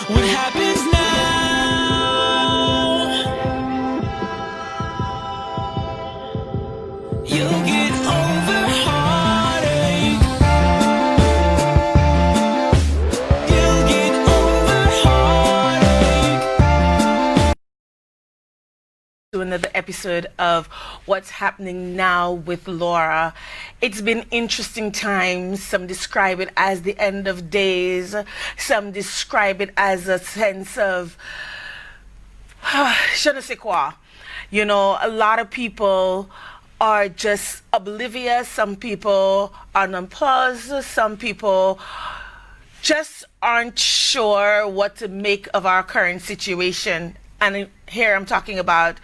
What happens now? You'll get over heartache. You'll get over heartache. To another episode of What's Happening Now with Laura. It's been interesting times. Some describe it as the end of days. Some describe it as a sense of je ne sais quoi. You know, a lot of people are just oblivious. Some people are nonplussed. Some people just aren't sure what to make of our current situation. And here I'm talking about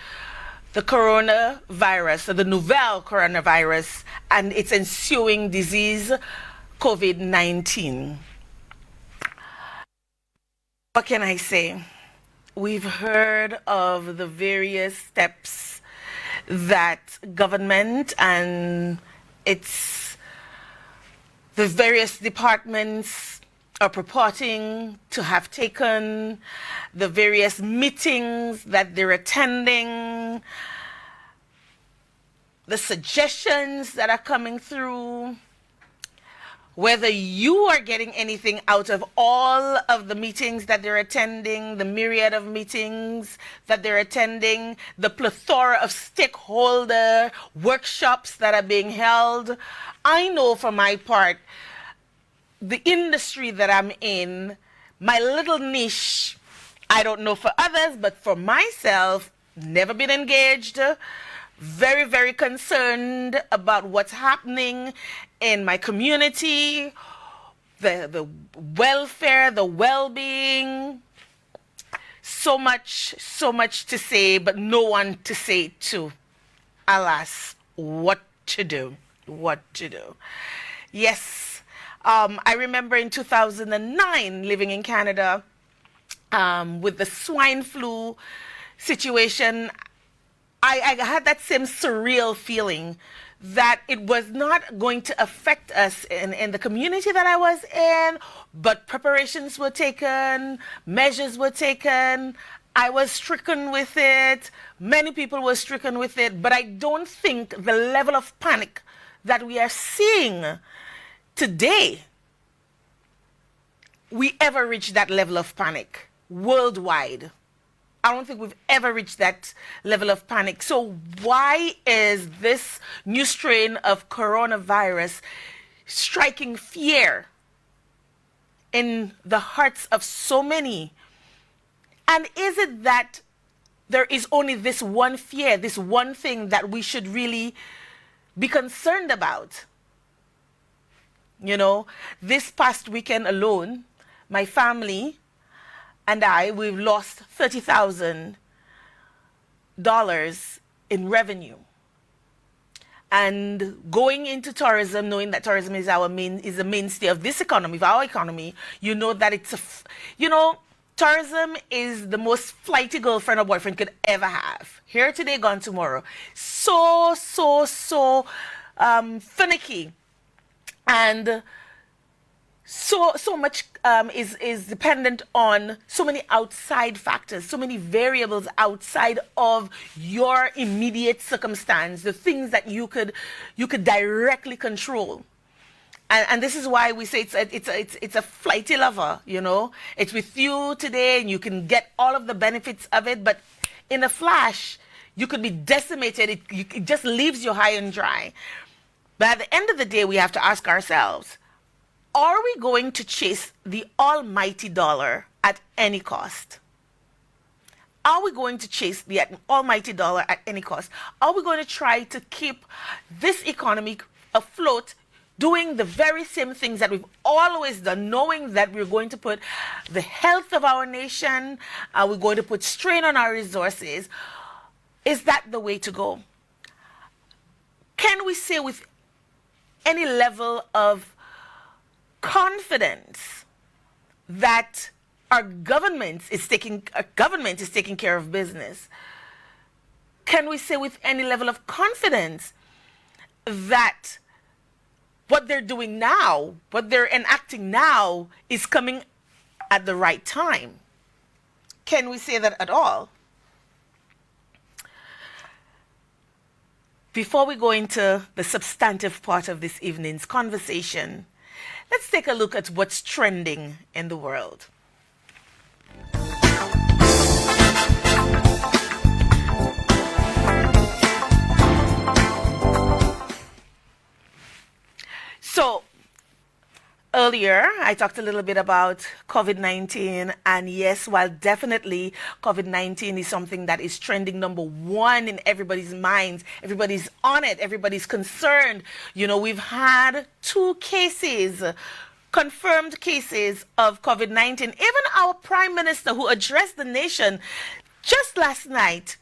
the coronavirus, or the novel coronavirus, and its ensuing disease, COVID-19. What can I say? We've heard of the various steps that government and the various departments are purporting to have taken, the various meetings that they're attending, the suggestions that are coming through. Whether you are getting anything out of all of the meetings that they're attending, the myriad of meetings that they're attending, the plethora of stakeholder workshops that are being held. I know for my part, the industry that I'm in, my little niche, I don't know for others, but for myself, never been engaged, very, very concerned about what's happening in my community, the welfare, the well-being. So much to say, but no one to say it to. Alas, what to do? What to do? Yes. I remember in 2009 living in Canada with the swine flu situation. I had that same surreal feeling that it was not going to affect us in the community that I was in, but preparations were taken, measures were taken. I was stricken with it. Many people were stricken with it, but I don't think the level of panic that we are seeing today, we ever reached that level of panic worldwide. I don't think we've ever reached that level of panic. So why is this new strain of coronavirus striking fear in the hearts of so many? And is it that there is only this one fear, this one thing that we should really be concerned about? You know, this past weekend alone, my family and we've lost $30,000 in revenue. And going into tourism, knowing that tourism is the mainstay of this economy, of our economy, you know that tourism is the most flighty girlfriend or boyfriend could ever have. Here today, gone tomorrow. So finicky. And so much is dependent on so many outside factors, so many variables outside of your immediate circumstance, the things that you could directly control. And this is why we say it's a flighty lover, you know. It's with you today and you can get all of the benefits of it, but in a flash, you could be decimated. It just leaves you high and dry. But at the end of the day, we have to ask ourselves, are we going to chase the almighty dollar at any cost? Are we going to chase the almighty dollar at any cost? Are we going to try to keep this economy afloat, doing the very same things that we've always done, knowing that we're going to put the health of our nation, we're going to put strain on our resources? Is that the way to go? Can we say with any level of confidence that our government is taking care of business? Can we say with any level of confidence that what they're doing now, what they're enacting now, is coming at the right time? Can we say that at all? Before we go into the substantive part of this evening's conversation, let's take a look at what's trending in the world. So, earlier, I talked a little bit about COVID-19, and yes, while definitely COVID-19 is something that is trending number one in everybody's minds, everybody's on it, everybody's concerned. You know, we've had 2 cases, confirmed cases of COVID-19. Even our Prime Minister, who addressed the nation just last night,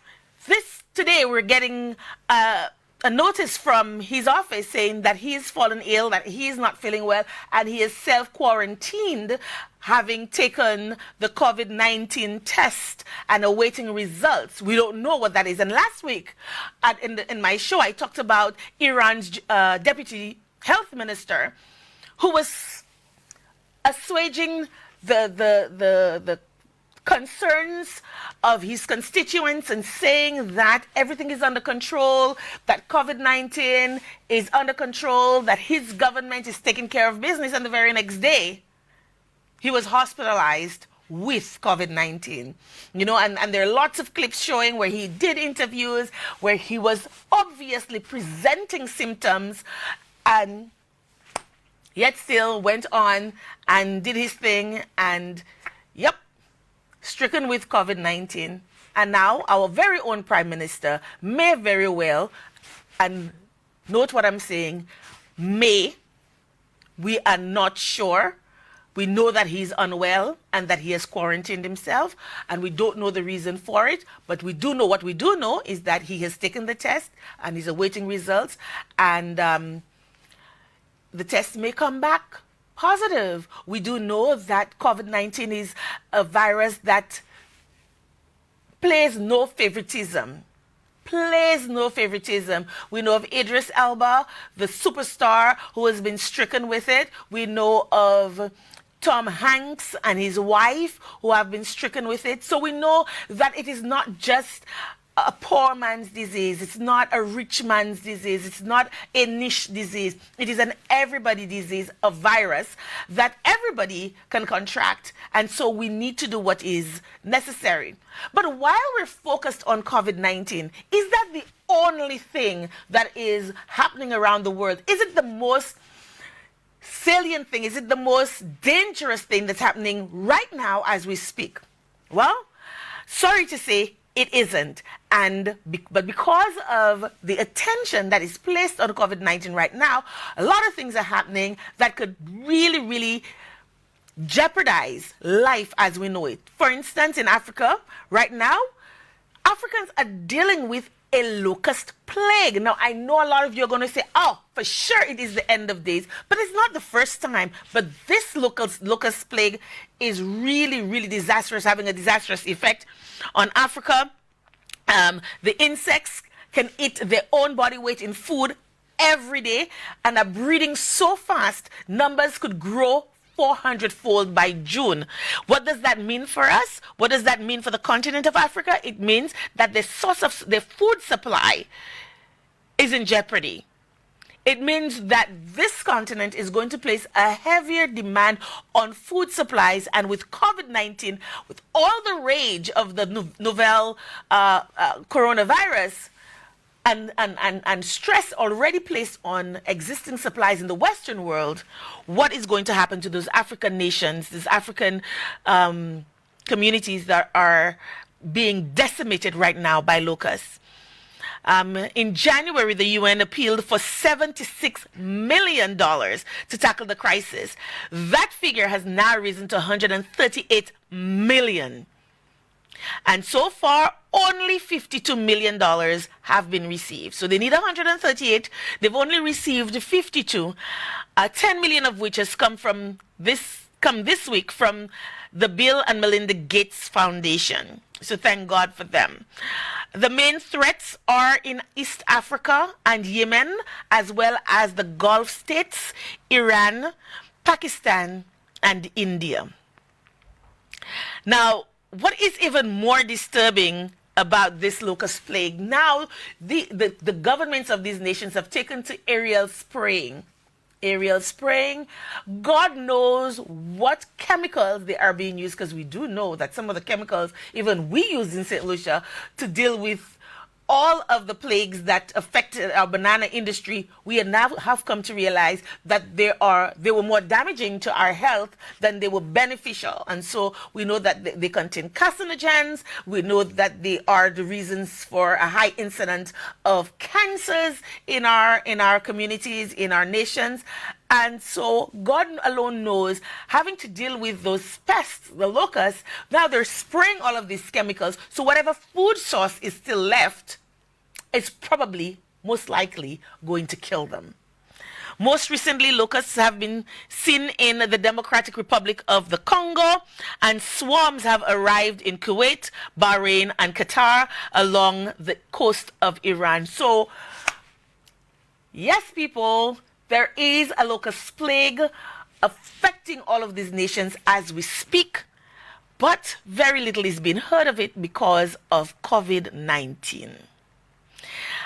today we're getting a notice from his office saying that he is fallen ill, that he is not feeling well, and he is self-quarantined, having taken the COVID-19 test and awaiting results. We don't know what that is. And last week, in my show, I talked about Iran's deputy health minister, who was assuaging the concerns of his constituents and saying that everything is under control, that COVID-19 is under control, that his government is taking care of business, and the very next day he was hospitalized with COVID-19. You know, and there are lots of clips showing where he did interviews where he was obviously presenting symptoms, and yet still went on and did his thing, and yep, stricken with COVID-19. And now our very own Prime Minister may very well, and note what I'm saying, may, we are not sure. We know that he's unwell and that he has quarantined himself, and we don't know the reason for it, but we do know, what we do know is that he has taken the test and he's awaiting results, and the test may come back positive. We do know that COVID-19 is a virus that plays no favoritism. We know of Idris Elba, the superstar, who has been stricken with it. We know of Tom Hanks and his wife, who have been stricken with it. So we know that it is not just a poor man's disease. It's not a rich man's disease. It's not a niche disease. It is an everybody disease, a virus that everybody can contract. And so we need to do what is necessary. But while we're focused on COVID-19, is that the only thing that is happening around the world? Is it the most salient thing? Is it the most dangerous thing that's happening right now as we speak? Well, sorry to say, it isn't. But because of the attention that is placed on COVID-19 right now, a lot of things are happening that could really, really jeopardize life as we know it. For instance, in Africa, right now, Africans are dealing with a locust plague. Now, I know a lot of you are going to say, oh, for sure it is the end of days, but it's not the first time. But this locust plague is really, really disastrous, having a disastrous effect on Africa. The insects can eat their own body weight in food every day and are breeding so fast, numbers could grow 400-fold by June. What does that mean for us? What does that mean for the continent of Africa? It means that the source of their food supply is in jeopardy. It means that this continent is going to place a heavier demand on food supplies, and with COVID-19, with all the rage of the novel coronavirus, and stress already placed on existing supplies in the Western world, what is going to happen to those African nations, these African communities that are being decimated right now by locusts? In January, the UN appealed for $76 million to tackle the crisis. That figure has now risen to $138 million. And so far, only $52 million have been received. So they need 138. They've only received 52, 10 million of which has come this week from the Bill and Melinda Gates Foundation. So thank God for them. The main threats are in East Africa and Yemen, as well as the Gulf states, Iran, Pakistan, and India. Now, what is even more disturbing about this locust plague, now the governments of these nations have taken to aerial spraying. Aerial spraying. God knows what chemicals they are being used, because we do know that some of the chemicals even we use in St. Lucia to deal with all of the plagues that affected our banana industry, we now have come to realize that they were more damaging to our health than they were beneficial. And so we know that they contain carcinogens. We know that they are the reasons for a high incidence of cancers in our communities, in our nations. And so God alone knows, having to deal with those pests, the locusts, now they're spraying all of these chemicals. So whatever food source is still left, it's probably, most likely, going to kill them. Most recently, locusts have been seen in the Democratic Republic of the Congo, and swarms have arrived in Kuwait, Bahrain, and Qatar along the coast of Iran. So, yes, people, there is a locust plague affecting all of these nations as we speak, but very little is being heard of it because of COVID-19.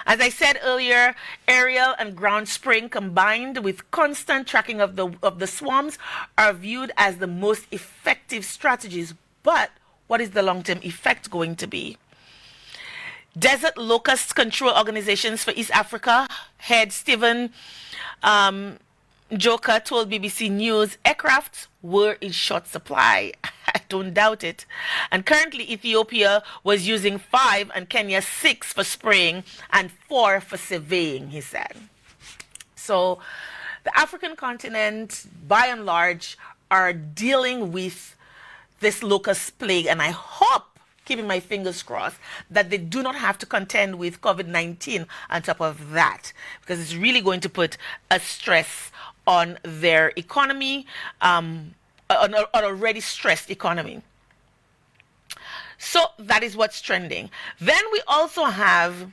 As I said earlier, aerial and ground spraying combined with constant tracking of the swarms are viewed as the most effective strategies. But what is the long-term effect going to be? Desert Locust Control Organizations for East Africa head Stephen Joka told BBC News aircrafts were in short supply. I don't doubt it. And currently Ethiopia was using 5 and Kenya 6 for spraying and 4 for surveying, he said. So the African continent, by and large, are dealing with this locust plague, and I hope, keeping my fingers crossed, that they do not have to contend with COVID-19 on top of that, because it's really going to put a stress on their economy, an already stressed economy. So that is what's trending. Then we also have,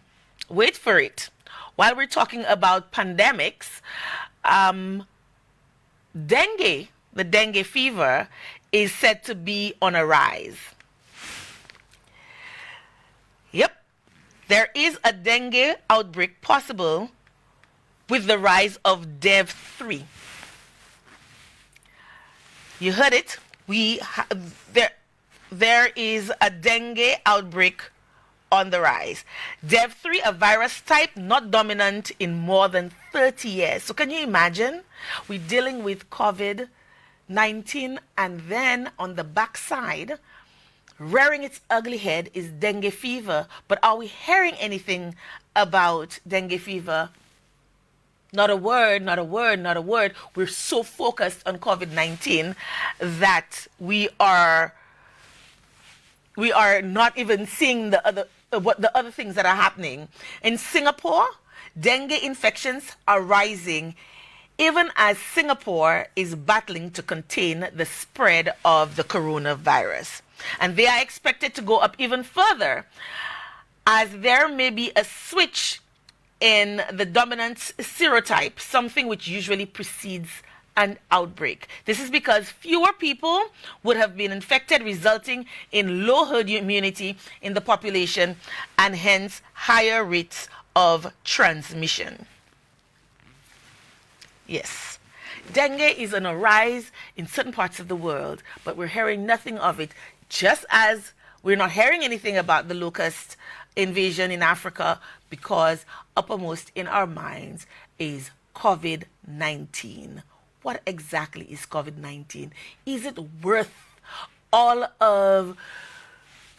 wait for it, while we're talking about pandemics, dengue, the dengue fever, is said to be on a rise. Yep, there is a dengue outbreak possible with the rise of DEV3. You heard it. There is a dengue outbreak on the rise. DEV3, a virus type not dominant in more than 30 years. So can you imagine? We're dealing with COVID-19, and then on the backside, rearing its ugly head is dengue fever. But are we hearing anything about dengue fever? Not a word, not a word, not a word. We're so focused on COVID-19 that we are not even seeing the other things that are happening. In Singapore, dengue infections are rising even as Singapore is battling to contain the spread of the coronavirus. And they are expected to go up even further, as there may be a switch in the dominant serotype, something which usually precedes an outbreak. This is because fewer people would have been infected, resulting in low herd immunity in the population and hence higher rates of transmission. Yes, dengue is on a rise in certain parts of the world, but we're hearing nothing of it, just as we're not hearing anything about the locust invasion in Africa, because uppermost in our minds is COVID-19. What exactly is COVID-19? Is it worth all of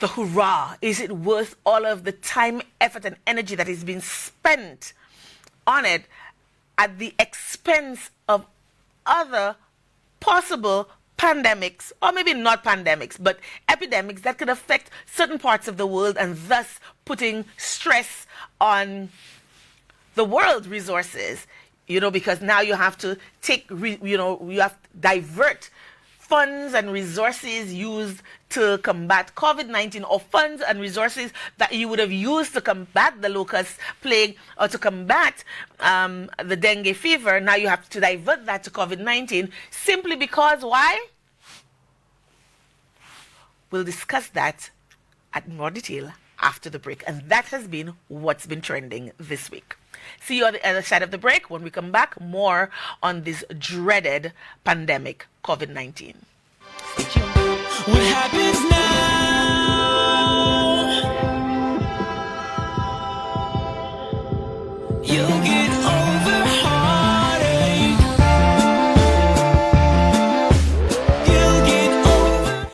the hurrah? Is it worth all of the time, effort, and energy that is being spent on it at the expense of other possible pandemics, or maybe not pandemics, but epidemics that could affect certain parts of the world, and thus putting stress on the world resources, because now you have to you have to divert funds and resources used to combat COVID-19, or funds and resources that you would have used to combat the locust plague or to combat the dengue fever. Now you have to divert that to COVID-19, simply because why? We'll discuss that at more detail after the break. And that has been what's been trending this week. See you on the other side of the break. When we come back, more on this dreaded pandemic, COVID-19. Stay tuned. What happens now? You'll get over heartache. You'll get over.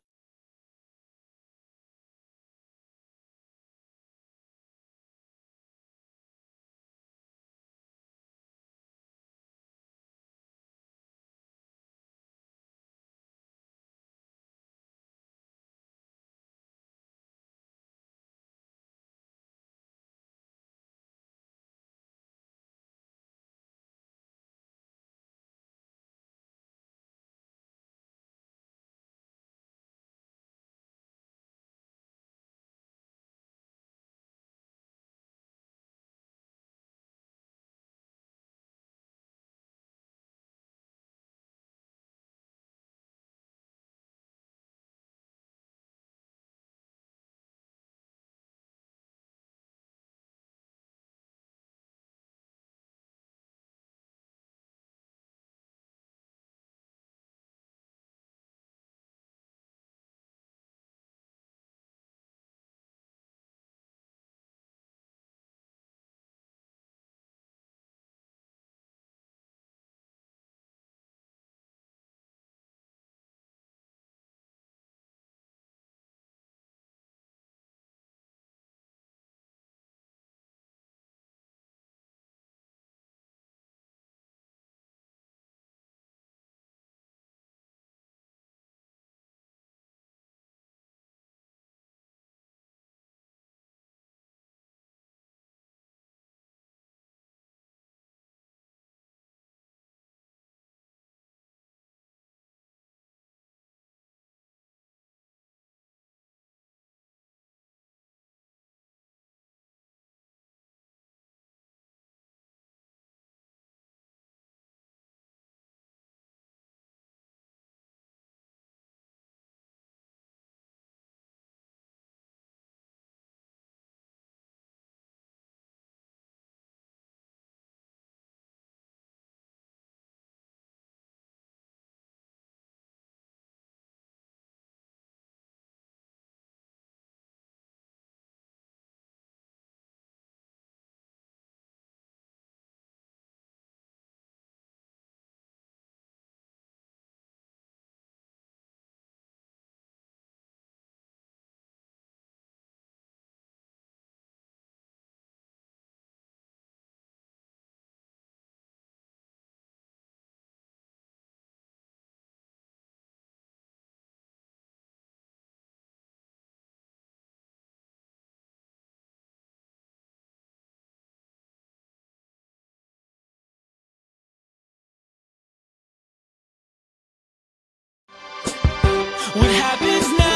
What happens now?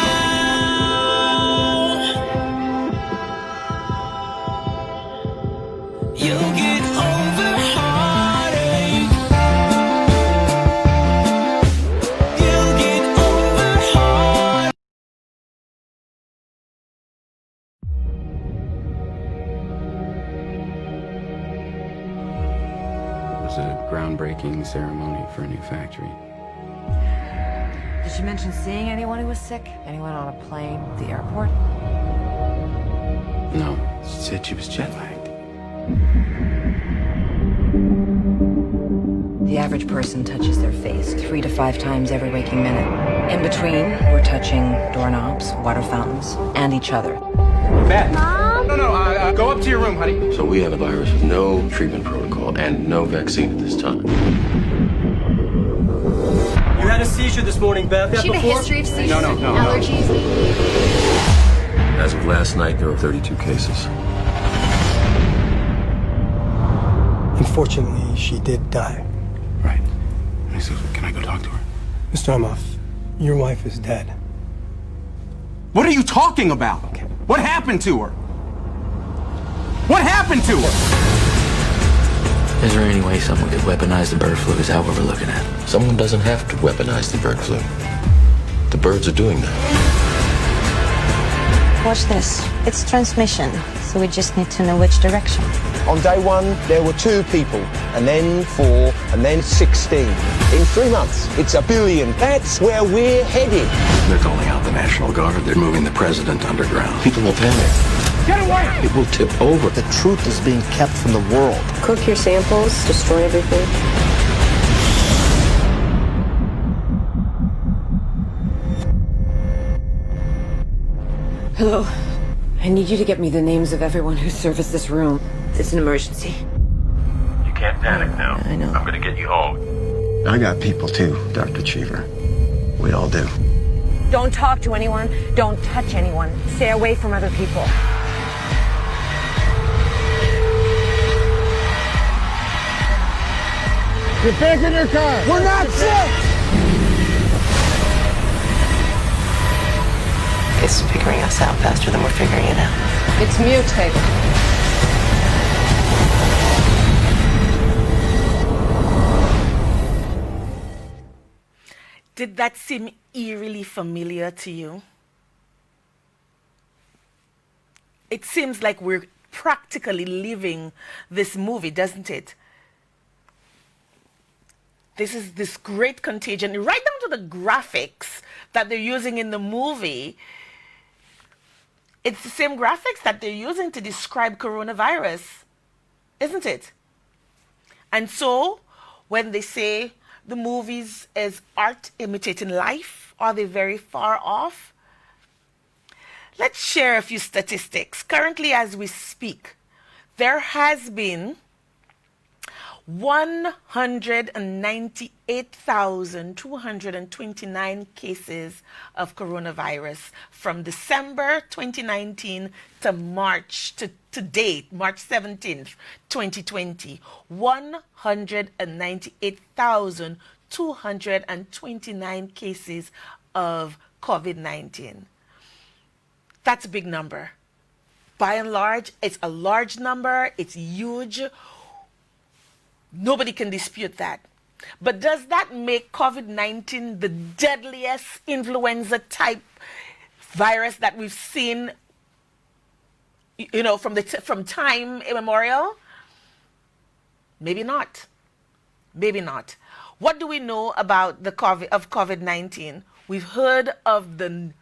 You'll get over heartache. You'll get over heartache. It was a groundbreaking ceremony for a new factory. Did she mention seeing anyone who was sick? Anyone on a plane, the airport? No, she said she was jet lagged. The average person touches their face 3 to 5 times every waking minute. In between, we're touching doorknobs, water fountains, and each other. Beth. Mom? No, go up to your room, honey. So we have a virus with no treatment protocol and no vaccine at this time. You had a seizure this morning, Beth. She had a history of seizures, No. allergies. As of last night, there were 32 cases. Unfortunately, she did die. Right. And he says, can I go talk to her? Mr. Amoff, your wife is dead. What are you talking about? What happened to her? What happened to her? Is there any way someone could weaponize the bird flu? Is that what we're looking at? Someone doesn't have to weaponize the bird flu. The birds are doing that. Watch this. It's transmission, so we just need to know which direction. On day one, there were 2 people, and then 4, and then 16. In 3 months, it's 1 billion. That's where we're headed. They're calling out the National Guard. They're moving the president underground. People will panic. Get away! It will tip over. The truth is being kept from the world. Cook your samples, destroy everything. Hello. I need you to get me the names of everyone who serviced this room. It's an emergency. You can't panic now. I know. I'm gonna get you home. I got people too, Dr. Cheever. We all do. Don't talk to anyone. Don't touch anyone. Stay away from other people. Get back in your car! We're not sick! It's figuring us out faster than we're figuring it out. It's mutated. Did that seem eerily familiar to you? It seems like we're practically living this movie, doesn't it? This is this great contagion, right down to the graphics that they're using in the movie. It's the same graphics that they're using to describe coronavirus, isn't it? And so, when they say the movies is art imitating life, are they very far off? Let's share a few statistics. Currently, as we speak, there has been 198,229 cases of coronavirus from December 2019 to March to date, March 17th, 2020. 198,229 cases of COVID-19. That's a big number. By and large, it's a large number. It's huge. Nobody can dispute that. But does that make COVID-19 the deadliest influenza type virus that we've seen, from time immemorial? Maybe not. Maybe not. What do we know about the COVID-19? We've heard of the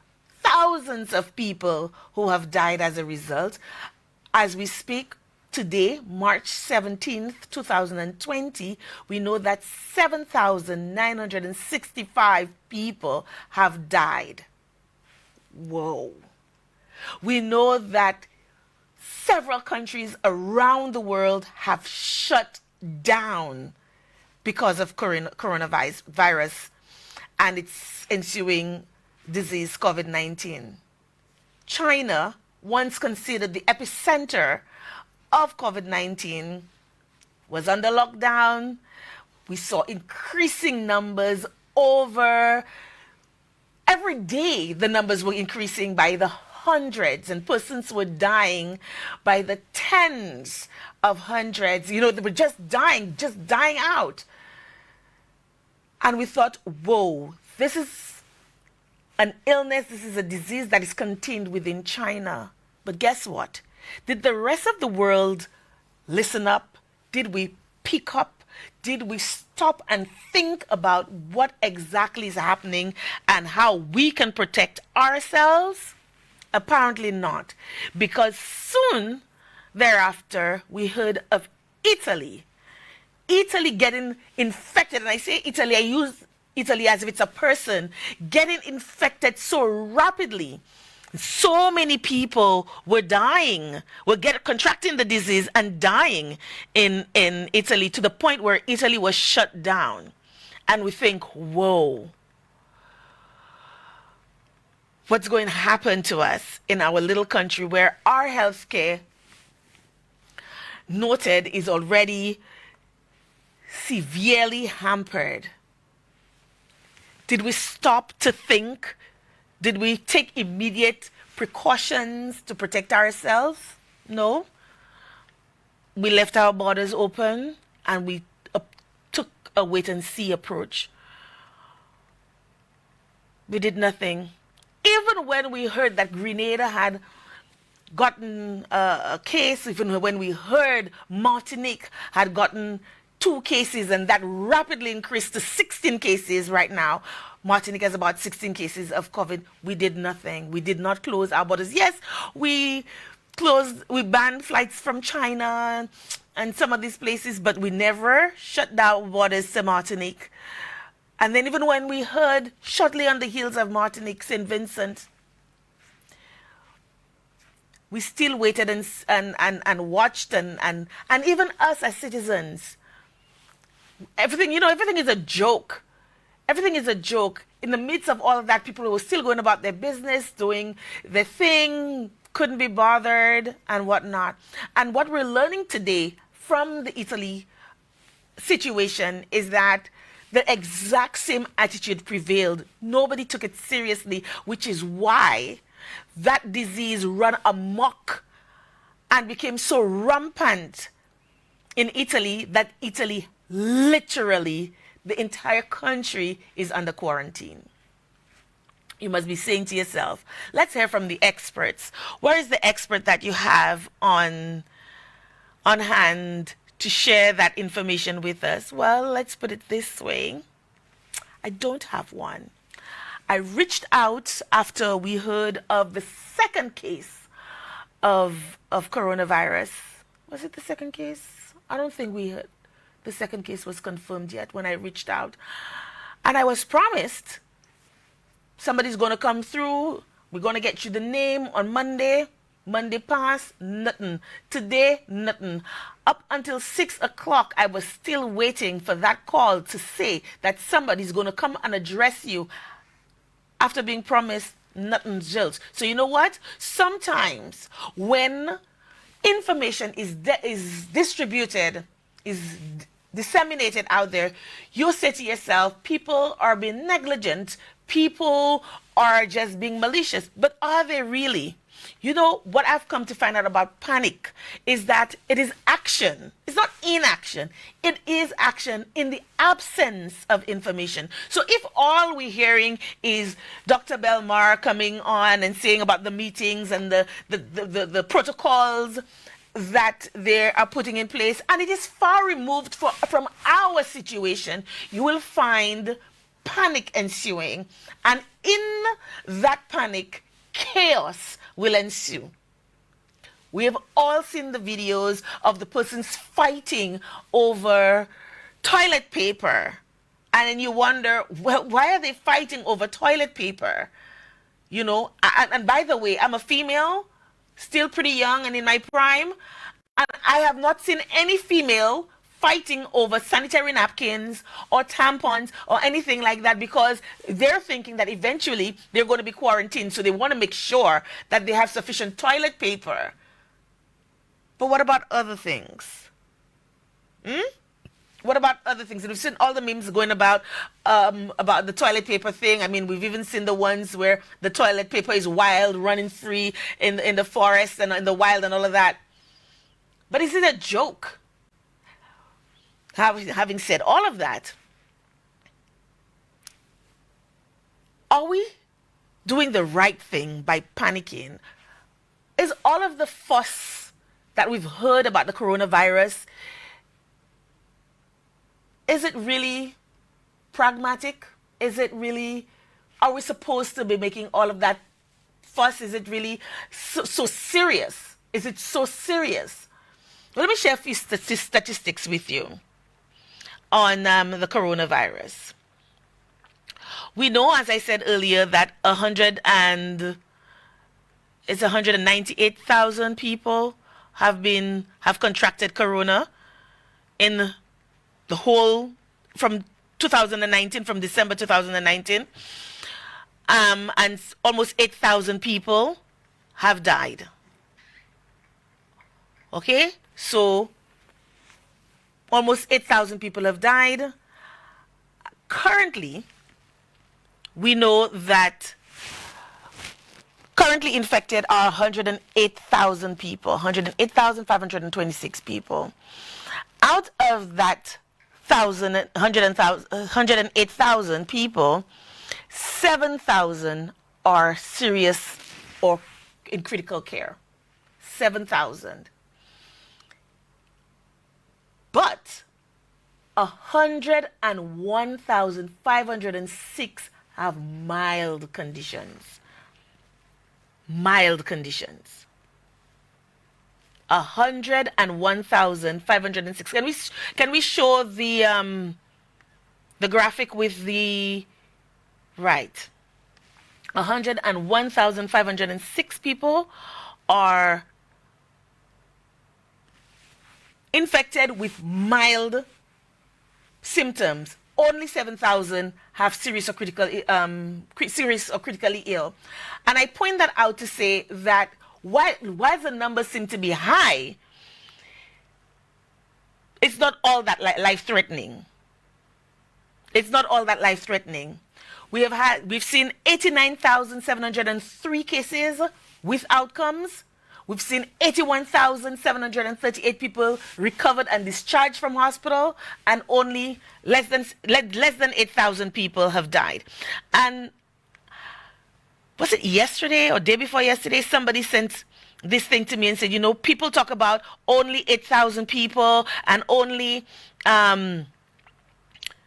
thousands of people who have died as a result. As we speak, today, March 17th, 2020, we know that 7,965 people have died. Whoa. We know that several countries around the world have shut down because of coronavirus and its ensuing disease, COVID-19. China, once considered the epicenter of COVID-19, was under lockdown. We saw increasing numbers over every day. The numbers were increasing by the hundreds, and persons were dying by the tens of hundreds. They were just dying out. And we thought, whoa, this is an illness, this is a disease that is contained within China. But guess what? Did the rest of the world listen up? Did we pick up? Did we stop and think about what exactly is happening and how we can protect ourselves? Apparently not. Because soon thereafter, we heard of Italy. Italy getting infected. And I say Italy, I use Italy as if it's a person, getting infected so rapidly. So many people were dying, contracting the disease and dying in Italy, to the point where Italy was shut down. And we think, whoa, what's going to happen to us in our little country where our healthcare, noted, is already severely hampered? Did we stop to think? Did we take immediate precautions to protect ourselves? No. We left our borders open and we took a wait-and-see approach. We did nothing. even when we heard that Grenada had gotten a case, even when we heard Martinique had gotten 2 cases, and that rapidly increased to 16 cases right now. Martinique has about 16 cases of COVID. We did nothing. We did not close our borders. Yes, we banned flights from China and some of these places, but we never shut down borders to Martinique. And then even when we heard shortly on the heels of Martinique, St. Vincent, we still waited and watched and even us as citizens. Everything is a joke. Everything is a joke. In the midst of all of that, people were still going about their business, doing their thing, couldn't be bothered and whatnot. And what we're learning today from the Italy situation is that the exact same attitude prevailed. Nobody took it seriously, which is why that disease ran amok and became so rampant in Italy that Italy literally, the entire country is under quarantine. You must be saying to yourself, let's hear from the experts. Where is the expert that you have on hand to share that information with us? Well, let's put it this way. I don't have one. I reached out after we heard of the second case of coronavirus. Was it the second case? I don't think we heard. The second case was confirmed yet when I reached out. And I was promised somebody's going to come through. We're going to get you the name on Monday. Monday passed, nothing. Today, nothing. Up until 6 o'clock, I was still waiting for that call to say that somebody's going to come and address you. After being promised, nothing else. So you know what? Sometimes when information is distributed, is disseminated out there, you say to yourself, people are being negligent, people are just being malicious. But are they really? You know, what I've come to find out about panic is that it is action. It's not inaction. It is action in the absence of information. So if all we're hearing is Dr. Belmar coming on and saying about the meetings and the protocols that they are putting in place, and it is far removed from our situation, you will find panic ensuing. And in that panic, chaos will ensue. We have all seen the videos of the persons fighting over toilet paper. And then you wonder, well, why are they fighting over toilet paper? You know, and by the way, I'm a female, still pretty young and in my prime, and I have not seen any female fighting over sanitary napkins or tampons or anything like that, because they're thinking that eventually they're going to be quarantined, so they want to make sure that they have sufficient toilet paper. But what about other things? What about other things? And we've seen all the memes going about the toilet paper thing. I mean, we've even seen the ones where the toilet paper is wild, running free in the forest and in the wild and all of that. But is it a joke? Having said all of that, are we doing the right thing by panicking? Is all of the fuss that we've heard about the coronavirus, is it really pragmatic? Is it really, are we supposed to be making all of that fuss? Is it really so serious? Is it so serious? Well, let me share a few statistics with you on the coronavirus. We know, as I said earlier, that 198,000 people have contracted corona in the whole from 2019, from December 2019, and almost 8,000 people have died. Okay, so almost 8,000 people have died. Currently, we know that currently infected are 108,000 people, 108,526 people. Out of that 108,000 people, 7,000 are serious or in critical care. 7,000. But 101,506 have mild conditions. Mild conditions. 101,506. Can we show the graphic with the right? 101,506 people are infected with mild symptoms. Only 7,000 have serious or critically ill. And I point that out to say that why the numbers seem to be high, it's not all that life-threatening. It's not all that life-threatening. We've seen 89,703 cases with outcomes. We've seen 81,738 people recovered and discharged from hospital, and only less than 8,000 people have died. And was it yesterday or day before yesterday, somebody sent this thing to me and said, you know, people talk about only 8,000 people and only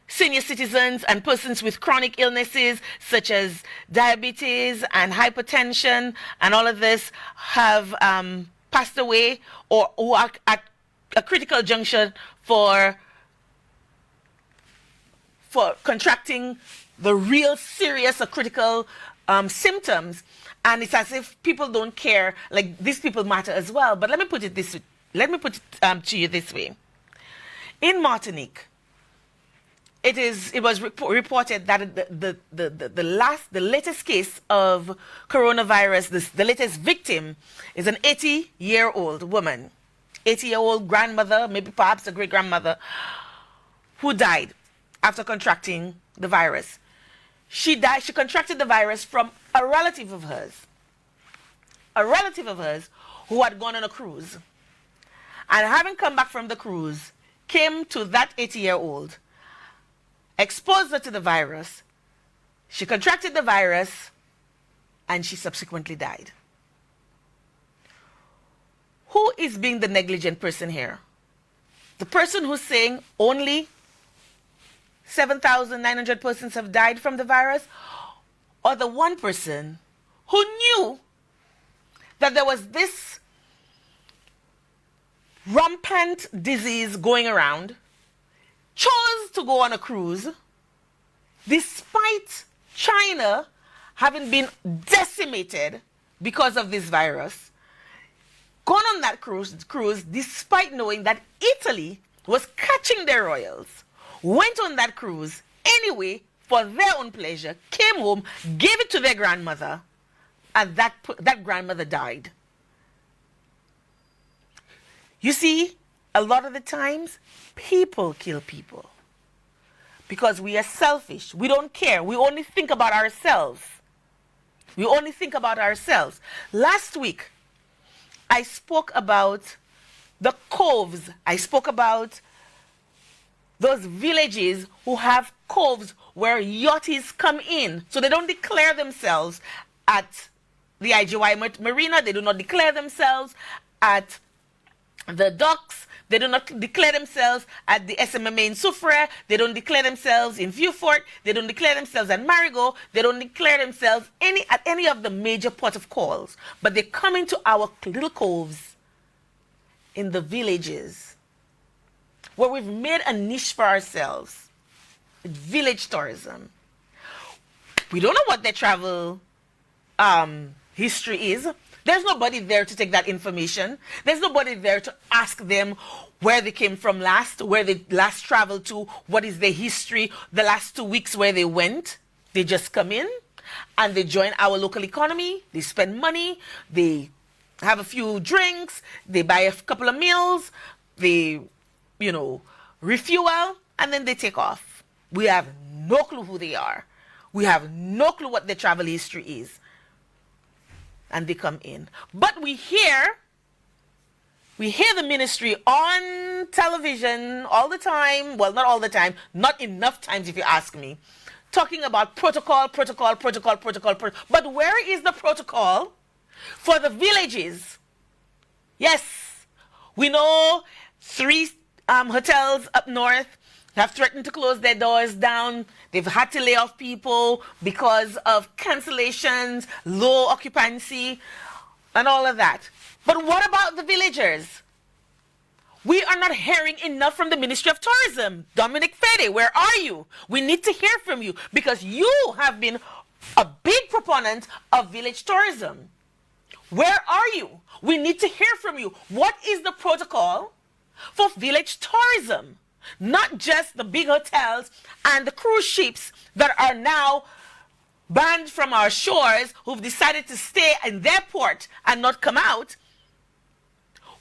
senior citizens and persons with chronic illnesses such as diabetes and hypertension and all of this have passed away or who are at a critical junction for contracting the real serious or critical symptoms. And it's as if people don't care, like these people matter as well. But let me put it to you this way. In Martinique, it was reported that the latest case of coronavirus, the latest victim, is an 80-year-old woman, 80-year-old grandmother, maybe perhaps a great-grandmother, who died after contracting the virus. She contracted the virus from a relative of hers who had gone on a cruise. And having come back from the cruise, came to that 80-year-old, exposed her to the virus, she contracted the virus, and she subsequently died. Who is being the negligent person here? The person who's saying only 7,900 persons have died from the virus, or the one person who knew that there was this rampant disease going around, chose to go on a cruise despite China having been decimated because of this virus, gone on that cruise despite knowing that Italy was catching their royals, went on that cruise anyway for their own pleasure, came home, gave it to their grandmother, and that grandmother died. You see, a lot of the times, people kill people because we are selfish. We don't care. We only think about ourselves. Last week, I spoke about the coves. I spoke about those villages who have coves where yachties come in. So they don't declare themselves at the IGY Marina. They do not declare themselves at the docks. They do not declare themselves at the SMMA in Soufrière. They don't declare themselves in Vieux-Fort. They don't declare themselves at Marigot. They don't declare themselves at any of the major port of calls. But they come into our little coves in the villages where we've made a niche for ourselves. Village tourism. We don't know what their travel history is. There's nobody there to take that information. There's nobody there to ask them where they came from last, where they last traveled to, what is their history, the last 2 weeks where they went. They just come in and they join our local economy. They spend money. They have a few drinks. They buy a couple of meals. They, refuel, and then they take off. We have no clue who they are. We have no clue what their travel history is. And they come in. But we hear the ministry on television all the time. Well, not all the time. Not enough times, if you ask me, talking about protocol. But where is the protocol for the villages? Yes, we know 3 hotels up north have threatened to close their doors down. They've had to lay off people because of cancellations, low occupancy, and all of that. But what about the villagers? We are not hearing enough from the Ministry of Tourism. Dominic Fede, where are you? We need to hear from you because you have been a big proponent of village tourism. Where are you? We need to hear from you. What is the protocol for village tourism? Not just the big hotels and the cruise ships that are now banned from our shores who've decided to stay in their port and not come out.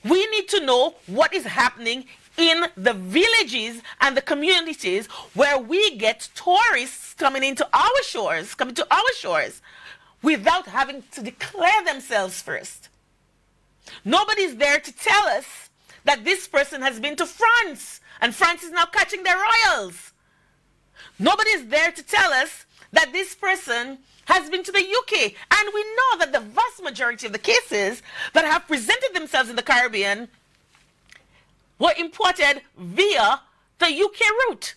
We need to know what is happening in the villages and the communities where we get tourists coming to our shores without having to declare themselves first. Nobody's there to tell us that this person has been to France and France is now catching their royals. Nobody's there to tell us that this person has been to the UK. And we know that the vast majority of the cases that have presented themselves in the Caribbean were imported via the UK route.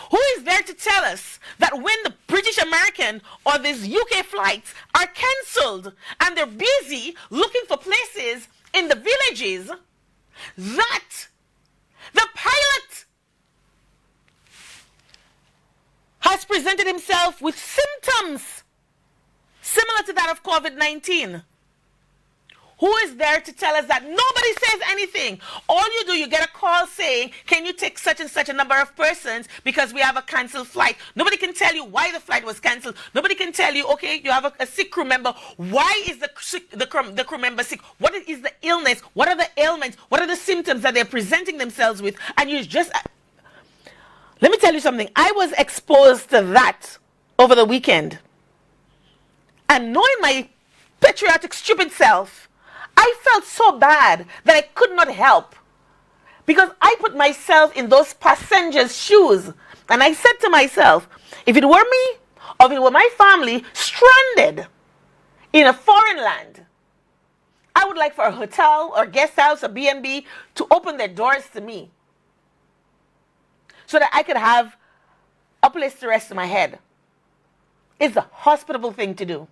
Who is there to tell us that when the British American or these UK flights are cancelled and they're busy looking for places in the villages, that the pilot has presented himself with symptoms similar to that of COVID-19? Who is there to tell us that? Nobody says anything. All you do, you get a call saying, can you take such and such a number of persons because we have a cancelled flight. Nobody can tell you why the flight was cancelled. Nobody can tell you, okay, you have a sick crew member. Why is the crew member sick? What is the illness? What are the ailments? What are the symptoms that they're presenting themselves with? And you just... Let me tell you something. I was exposed to that over the weekend. And knowing my patriotic, stupid self, I felt so bad that I could not help. Because I put myself in those passengers' shoes. And I said to myself, if it were me, or if it were my family, stranded in a foreign land, I would like for a hotel or guest house or B&B to open their doors to me. So that I could have a place to rest my head. It's a hospitable thing to do.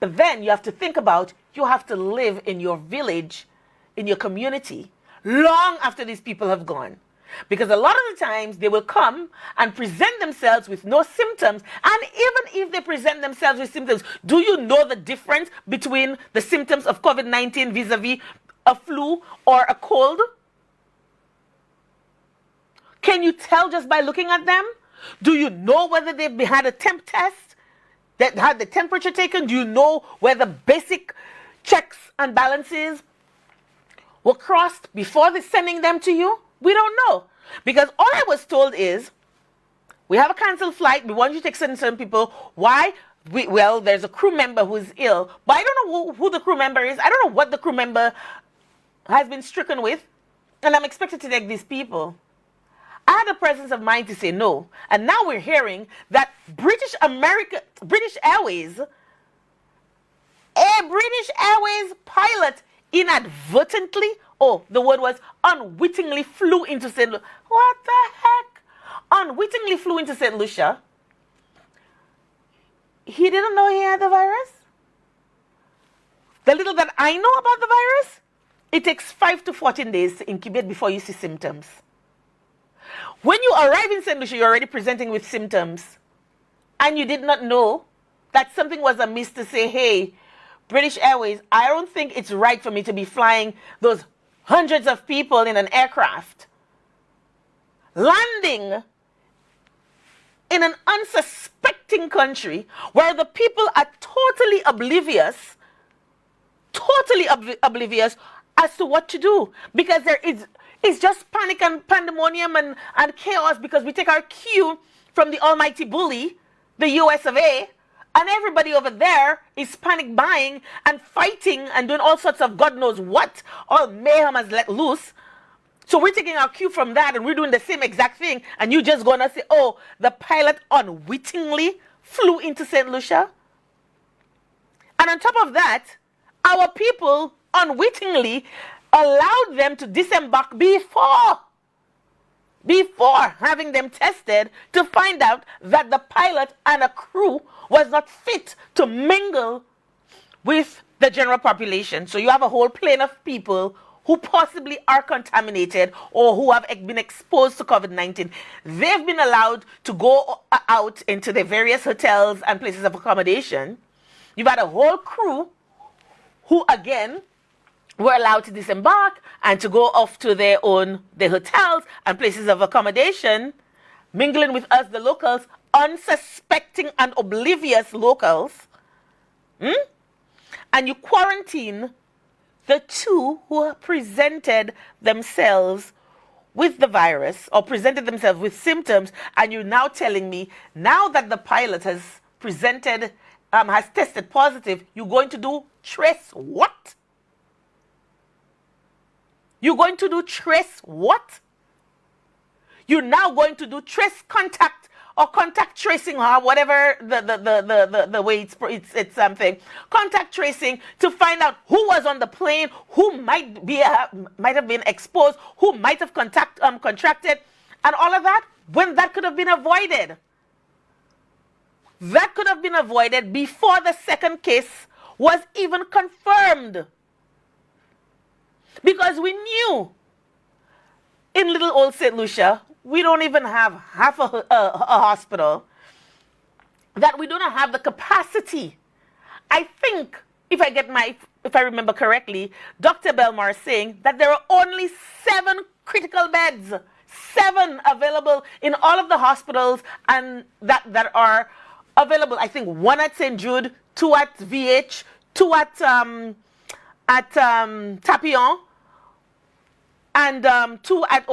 But then you have to think about, you have to live in your village, in your community, long after these people have gone. Because a lot of the times they will come and present themselves with no symptoms. And even if they present themselves with symptoms, do you know the difference between the symptoms of COVID-19 vis-a-vis a flu or a cold? Can you tell just by looking at them? Do you know whether they've had a temp test? That had the temperature taken? Do you know where the basic checks and balances were crossed before they sending them to you? We don't know. Because all I was told is, we have a cancelled flight, we want you to take certain people. Why? Well, there's a crew member who's ill. But I don't know who the crew member is. I don't know what the crew member has been stricken with. And I'm expected to take these people. I had the presence of mind to say no. And now we're hearing that British Airways, a British Airways pilot inadvertently, the word was unwittingly flew into St. Lucia. What the heck? Unwittingly flew into St. Lucia. He didn't know he had the virus? The little that I know about the virus, it takes 5 to 14 days to incubate before you see symptoms. When you arrive in St. Lucia, you're already presenting with symptoms. And you did not know that something was amiss to say, hey, British Airways, I don't think it's right for me to be flying those hundreds of people in an aircraft. Landing in an unsuspecting country where the people are totally oblivious as to what to do. Because it's just panic and pandemonium and chaos because we take our cue from the almighty bully, the US of A, and everybody over there is panic buying and fighting and doing all sorts of God knows what. All mayhem has let loose So we're taking our cue from that and we're doing the same exact thing, and you just gonna say, oh, the pilot unwittingly flew into St. Lucia? And on top of that, our people unwittingly allowed them to disembark before having them tested to find out that the pilot and a crew was not fit to mingle with the general population. So you have a whole plane of people who possibly are contaminated or who have been exposed to COVID-19. They've been allowed to go out into the various hotels and places of accommodation. You've had a whole crew who, again, were allowed to disembark and to go off to their hotels and places of accommodation, mingling with us, the locals, unsuspecting and oblivious locals. And you quarantine the two who presented themselves with the virus or presented themselves with symptoms, and you're now telling me, now that the pilot has tested positive, you're going to do trace what? You're going to do trace what? You're now going to do trace contact or contact tracing, or whatever the way it's something. Contact tracing to find out who was on the plane, who might have been exposed, who might have contracted, and all of that, when that could have been avoided. That could have been avoided before the second case was even confirmed. Because we knew in little old St. Lucia, we don't even have half a hospital, that we do not have the capacity. I think, if I remember correctly, Dr. Belmar saying that there are only 7 critical beds, 7 available in all of the hospitals and that are available. I think 1 at St. Jude, 2 at VH, 2 at Tapillon, and 2 at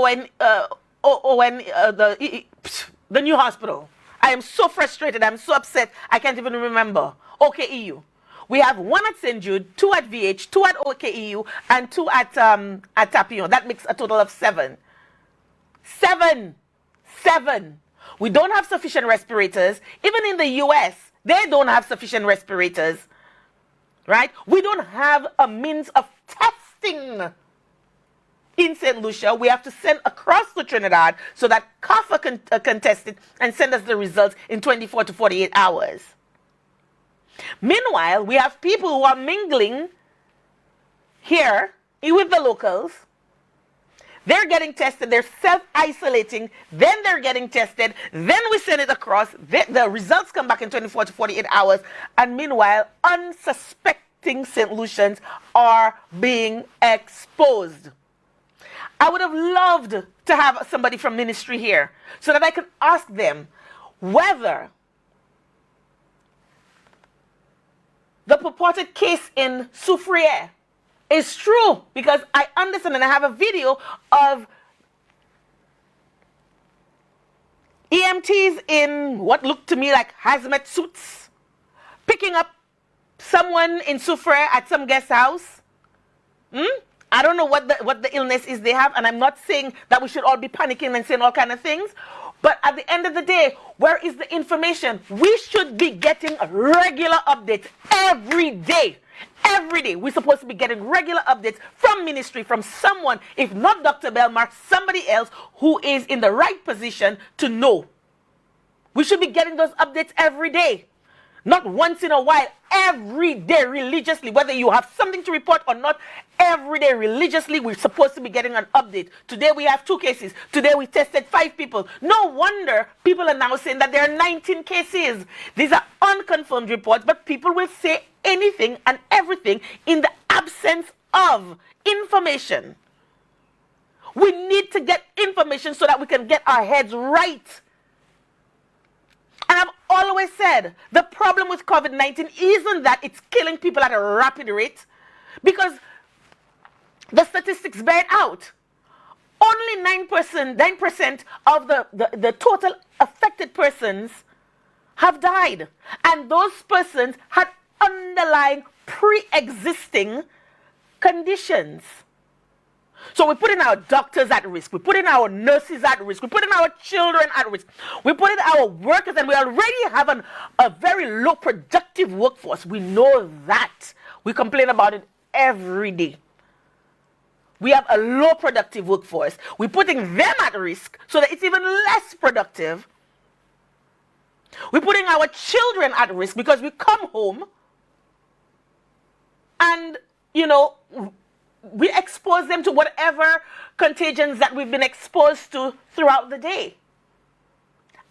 the new hospital. I am so frustrated. I'm so upset. I can't even remember. OKEU. We have 1 at St. Jude, 2 at VH, 2 at OKEU, and 2 at Tapillon. That makes a total of 7. 7. We don't have sufficient respirators. Even in the US, they don't have sufficient respirators. Right? We don't have a means of testing in St. Lucia. We have to send across to Trinidad so that CAFA can test it and send us the results in 24 to 48 hours. Meanwhile, we have people who are mingling here with the locals. They're getting tested, they're self-isolating, then they're getting tested, then we send it across, the results come back in 24 to 48 hours, and meanwhile, unsuspecting St. Lucians are being exposed. I would have loved to have somebody from ministry here so that I could ask them whether the purported case in Soufriere is true, because I understand, and I have a video of EMTs in what looked to me like hazmat suits picking up someone in Soufriere at some guest house. I don't know what the illness is they have, and I'm not saying that we should all be panicking and saying all kind of things, but at the end of the day, where is the information? We should be getting regular updates every day. Every day, we're supposed to be getting regular updates from ministry, from someone, if not Dr. Belmar, somebody else who is in the right position to know. We should be getting those updates every day. Not once in a while, every day religiously, whether you have something to report or not, every day religiously, we're supposed to be getting an update. Today we have 2 cases. Today we tested 5 people. No wonder people are now saying that there are 19 cases. These are unconfirmed reports, but people will say anything and everything in the absence of information. We need to get information so that we can get our heads right. And I've always said, the problem with COVID-19 isn't that it's killing people at a rapid rate, because the statistics bear it out. Only 9% of the total affected persons have died. And those persons had underlying pre-existing conditions. So we're putting our doctors at risk. We're putting our nurses at risk. We're putting our children at risk. We're putting our workers, and we already have a very low productive workforce. We know that. We complain about it every day. We have a low productive workforce. We're putting them at risk so that it's even less productive. We're putting our children at risk because we come home and, we expose them to whatever contagions that we've been exposed to throughout the day.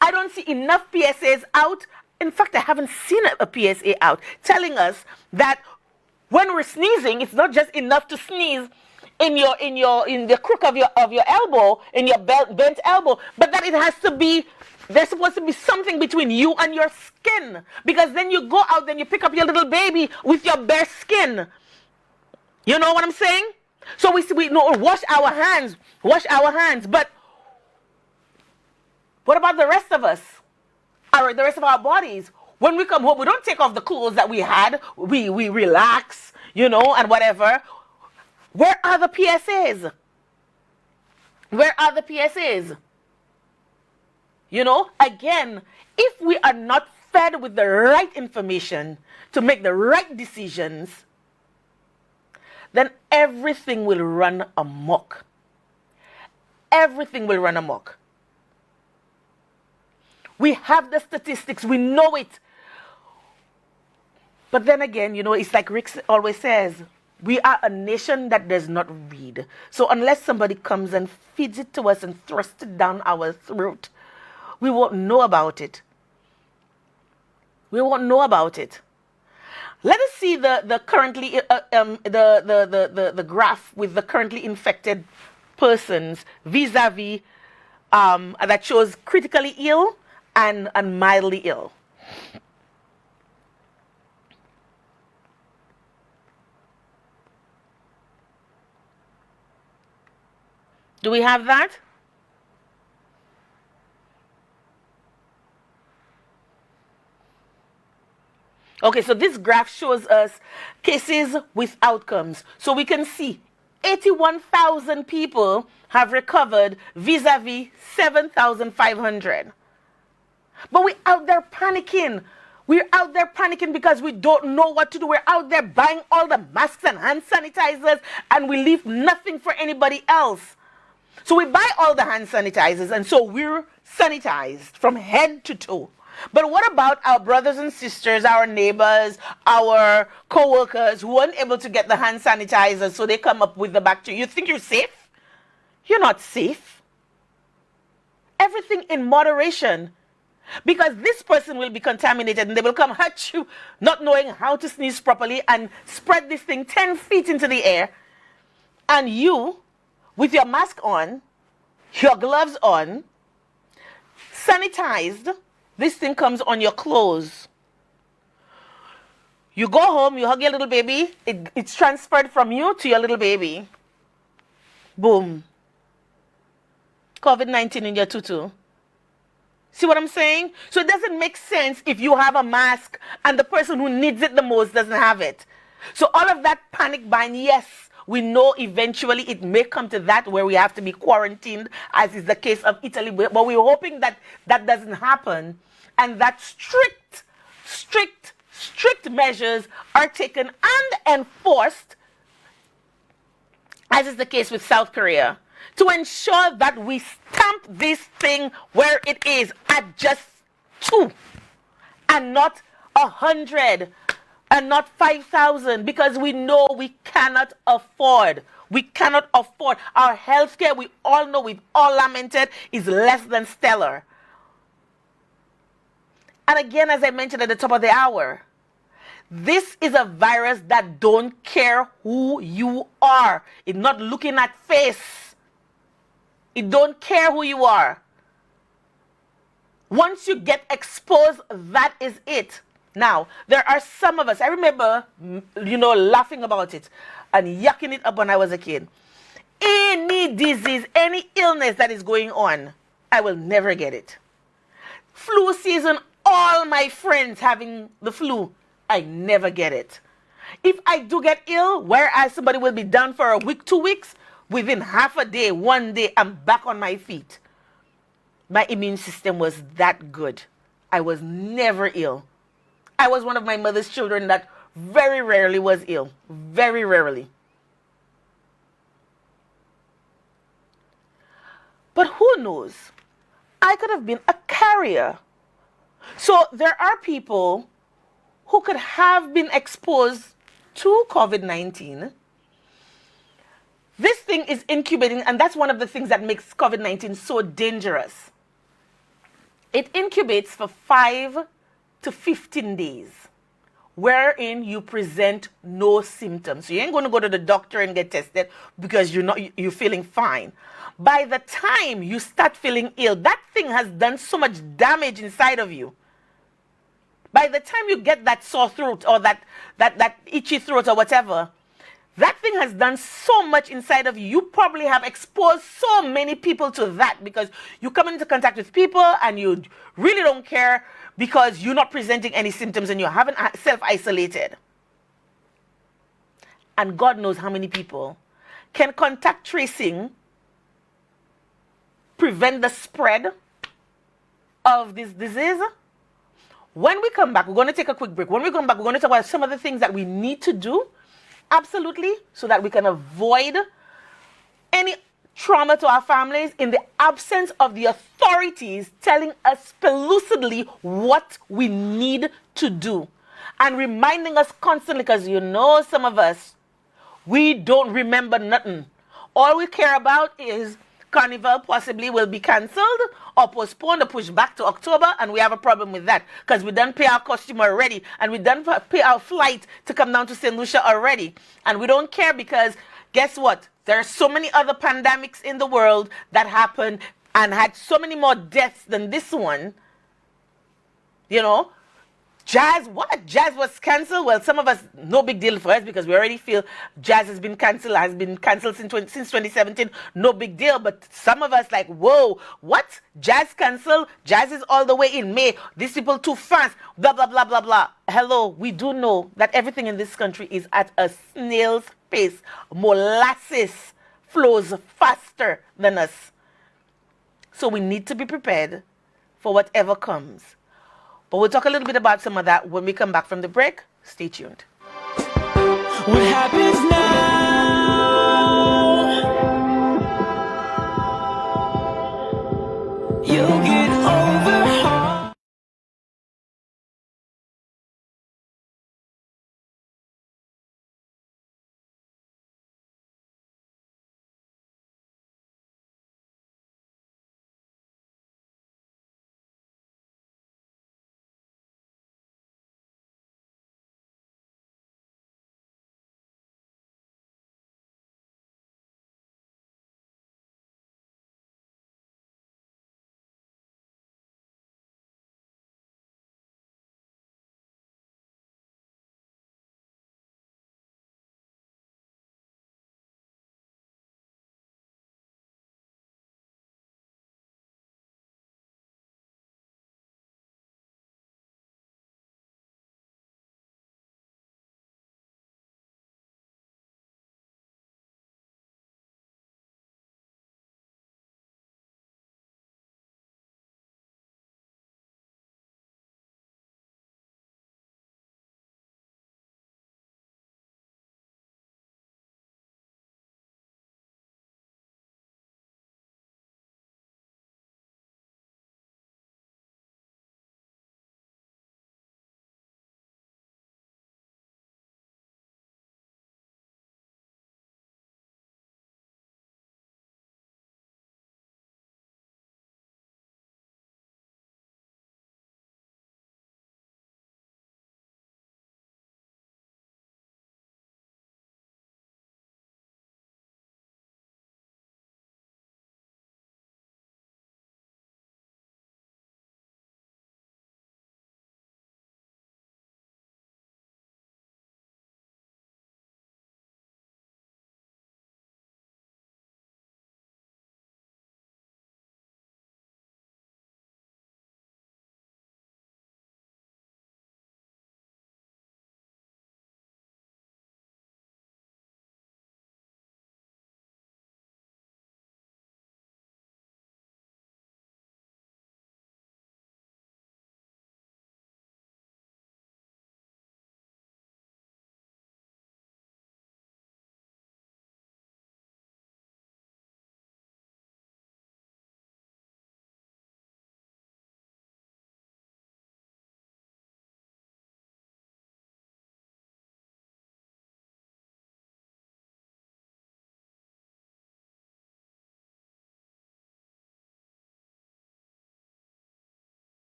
I don't see enough PSAs out. In fact, I haven't seen a PSA out telling us that when we're sneezing, it's not just enough to sneeze in the crook of your elbow, in your bent elbow, but that it has to be, there's supposed to be something between you and your skin, because then you go out, then you pick up your little baby with your bare skin. You know what I'm saying? So we know, wash our hands, but what about the rest of us? The rest of our bodies? When we come home, we don't take off the clothes that we had. We relax, and whatever. Where are the PSAs? Where are the PSAs? Again, if we are not fed with the right information to make the right decisions, then everything will run amok. Everything will run amok. We have the statistics, we know it. But then again, it's like Rick always says, we are a nation that does not read. So unless somebody comes and feeds it to us and thrusts it down our throat, we won't know about it. We won't know about it. Let us see the currently the graph with the currently infected persons vis-a-vis that shows critically ill and mildly ill. Do we have that? Okay, so this graph shows us cases with outcomes. So we can see 81,000 people have recovered vis-a-vis 7,500. But we're out there panicking. We're out there panicking because we don't know what to do. We're out there buying all the masks and hand sanitizers, and we leave nothing for anybody else. So we buy all the hand sanitizers, and so we're sanitized from head to toe. But what about our brothers and sisters, our neighbors, our co-workers who weren't able to get the hand sanitizer, so they come up with the bacteria? You think you're safe? You're not safe. Everything in moderation. Because this person will be contaminated and they will come at you not knowing how to sneeze properly and spread this thing 10 feet into the air. And you, with your mask on, your gloves on, sanitized, this thing comes on your clothes. You go home, you hug your little baby, it's transferred from you to your little baby. Boom. COVID-19 in your tutu. See what I'm saying? So it doesn't make sense if you have a mask and the person who needs it the most doesn't have it. So all of that panic buying, yes, we know eventually it may come to that where we have to be quarantined, as is the case of Italy. But we're hoping that that doesn't happen and that strict measures are taken and enforced, as is the case with South Korea, to ensure that we stamp this thing where it is at just 2 and not 100 and not 5,000, because we know we cannot afford. We cannot afford. Our healthcare, we all know, we've all lamented, is less than stellar. And again, as I mentioned at the top of the hour, this is a virus that don't care who you are. It's not looking at face. It don't care who you are. Once you get exposed, that is it. Now, there are some of us, I remember, laughing about it and yucking it up when I was a kid. Any disease, any illness that is going on, I will never get it. Flu season, all my friends having the flu, I never get it. If I do get ill, whereas somebody will be down for a week, 2 weeks, within half a day, one day, I'm back on my feet. My immune system was that good. I was never ill. I was one of my mother's children that very rarely was ill. Very rarely. But who knows? I could have been a carrier. So there are people who could have been exposed to COVID-19. This thing is incubating, and that's one of the things that makes COVID-19 so dangerous. It incubates for 5 to 15 days, wherein you present no symptoms. So you ain't going to go to the doctor and get tested because you're feeling fine. By the time you start feeling ill, that thing has done so much damage inside of you. By the time you get that sore throat or that itchy throat or whatever, that thing has done so much inside of you. You probably have exposed so many people to that because you come into contact with people and you really don't care because you're not presenting any symptoms and you haven't self-isolated. And God knows how many people can contact tracing prevent the spread of this disease. When we come back, we're going to take a quick break. When we come back, we're going to talk about some of the things that we need to do, absolutely, so that we can avoid any trauma to our families in the absence of the authorities telling us lucidly what we need to do and reminding us constantly, because some of us, we don't remember nothing. All we care about is Carnival possibly will be cancelled or postponed or pushed back to October, and we have a problem with that because we done pay our costume already and we done pay our flight to come down to St. Lucia already, and we don't care because guess what? There are so many other pandemics in the world that happened and had so many more deaths than this one. Jazz was cancelled. Well, some of us, no big deal for us because we already feel jazz has been cancelled since 2017, no big deal. But some of us like, whoa, what? Jazz cancelled? Jazz is all the way in May. These people too fast, blah, blah, blah, blah, blah. Hello, we do know that everything in this country is at a snail's pace. Molasses flows faster than us. So we need to be prepared for whatever comes. But we'll talk a little bit about some of that when we come back from the break. Stay tuned. What happens now? You'll get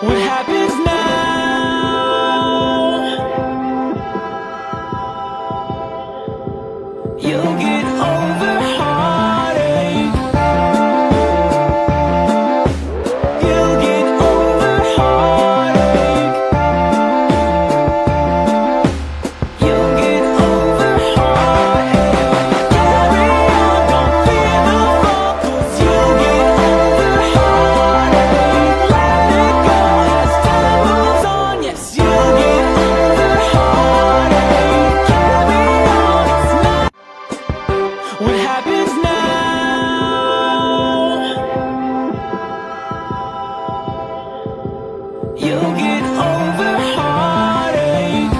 what happens now? You'll get over heartache. You'll get over heartache. You'll get over heartache. Carry on, don't fear the fall, 'cause you'll get over heartache. Let it go as time moves on. Yes, you'll get over heartache. Carry on, it's not what happens now. You'll get over heartache.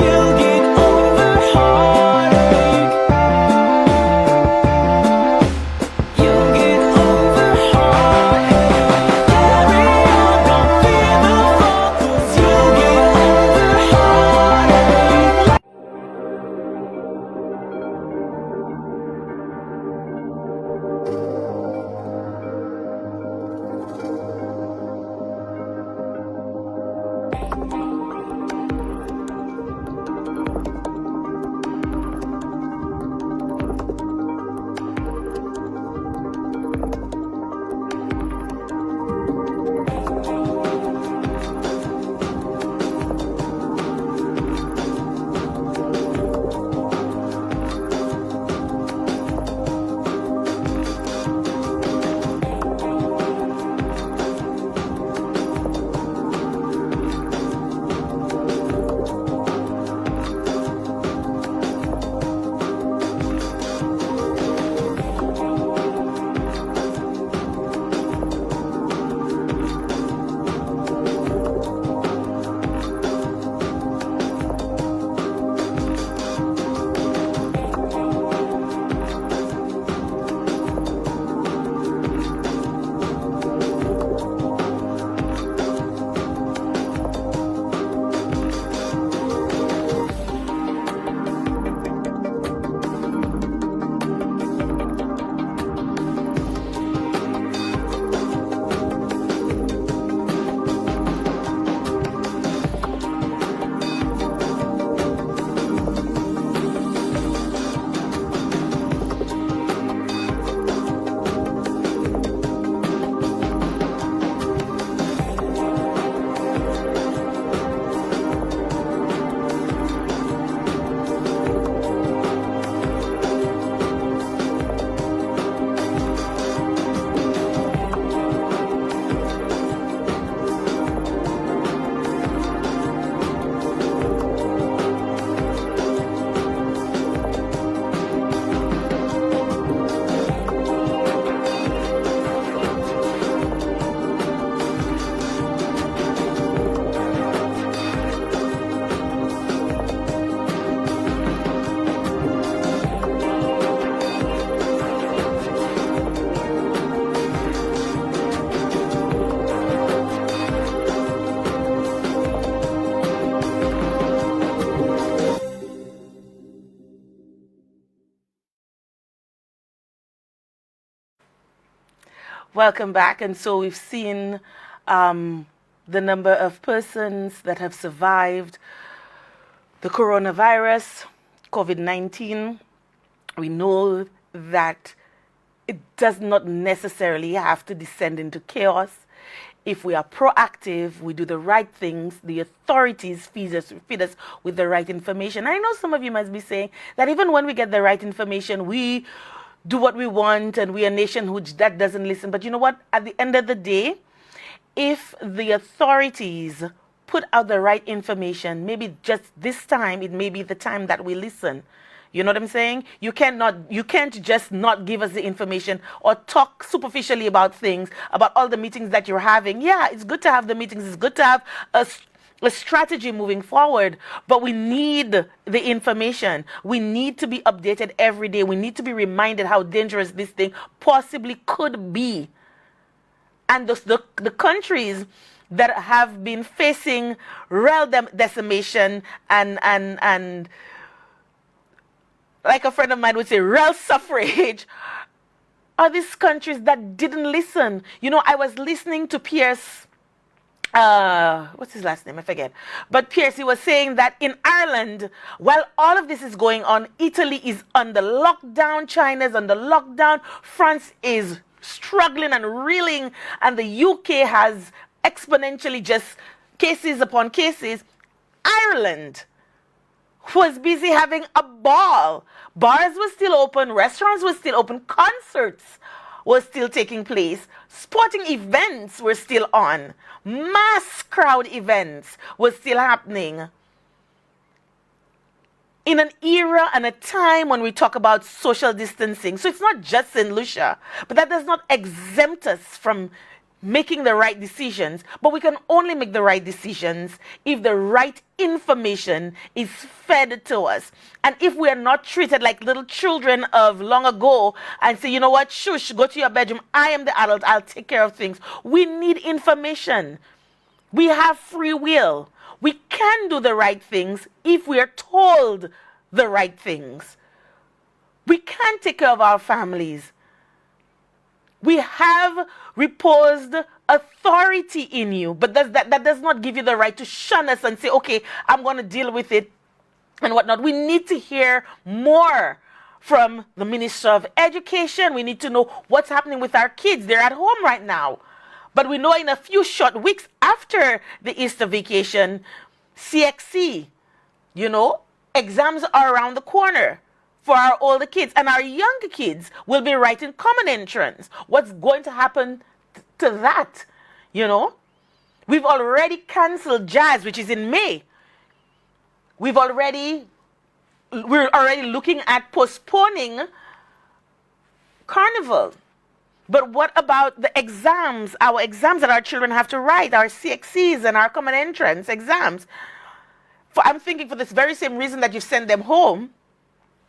You'll get over heartache. You'll get over heartache. Carry on, don't fear the fall, 'cause you'll get over heartache. Welcome back. And so we've seen the number of persons that have survived the coronavirus, COVID-19. We know that it does not necessarily have to descend into chaos. If we are proactive, we do the right things, the authorities feed us with the right information. I know some of you must be saying that even when we get the right information, we do what we want and we are a nation that doesn't listen. But you know what? At the end of the day, if the authorities put out the right information, maybe just this time, it may be the time that we listen. You know what I'm saying? You can't just not give us the information or talk superficially about things, about all the meetings that you're having. Yeah, it's good to have the meetings. It's good to have a strategy moving forward, but we need the information. We need to be updated every day. We need to be reminded how dangerous this thing possibly could be. And the countries that have been facing real decimation and like a friend of mine would say, real suffrage, are these countries that didn't listen. You know, I was listening to Pierce, what's his last name? I forget. But Pierce, he was saying that in Ireland, while all of this is going on, Italy is under lockdown, China is under lockdown, France is struggling and reeling, and the UK has exponentially just cases upon cases. Ireland was busy having a ball. Bars were still open, restaurants were still open, concerts were still taking place, sporting events were still on, mass crowd events were still happening. In an era and a time when we talk about social distancing, so it's not just St. Lucia, but that does not exempt us from making the right decisions, but we can only make the right decisions if the right information is fed to us. And if we are not treated like little children of long ago and say, you know what, shush, go to your bedroom, I am the adult, I'll take care of things. We need information. We have free will. We can do the right things if we are told the right things. We can take care of our families. We have reposed authority in you, but that does not give you the right to shun us and say, okay, I'm going to deal with it and whatnot. We need to hear more from the Minister of Education. We need to know what's happening with our kids. They're at home right now. But we know in a few short weeks after the Easter vacation, CXC, you know, exams are around the corner for our older kids, and our younger kids will be writing common entrance. What's going to happen to that? You know, we've already canceled jazz, which is in May. We're already looking at postponing Carnival. But what about the exams, our exams that our children have to write, our CXCs and our common entrance exams? I'm thinking for this very same reason that you send them home,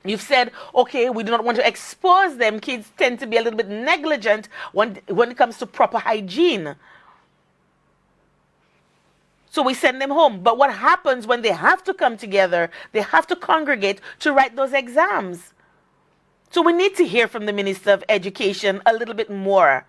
you've said, okay, we do not want to expose them. Kids tend to be a little bit negligent when it comes to proper hygiene. So we send them home. But what happens when they have to come together, they have to congregate to write those exams? So we need to hear from the Minister of Education a little bit more.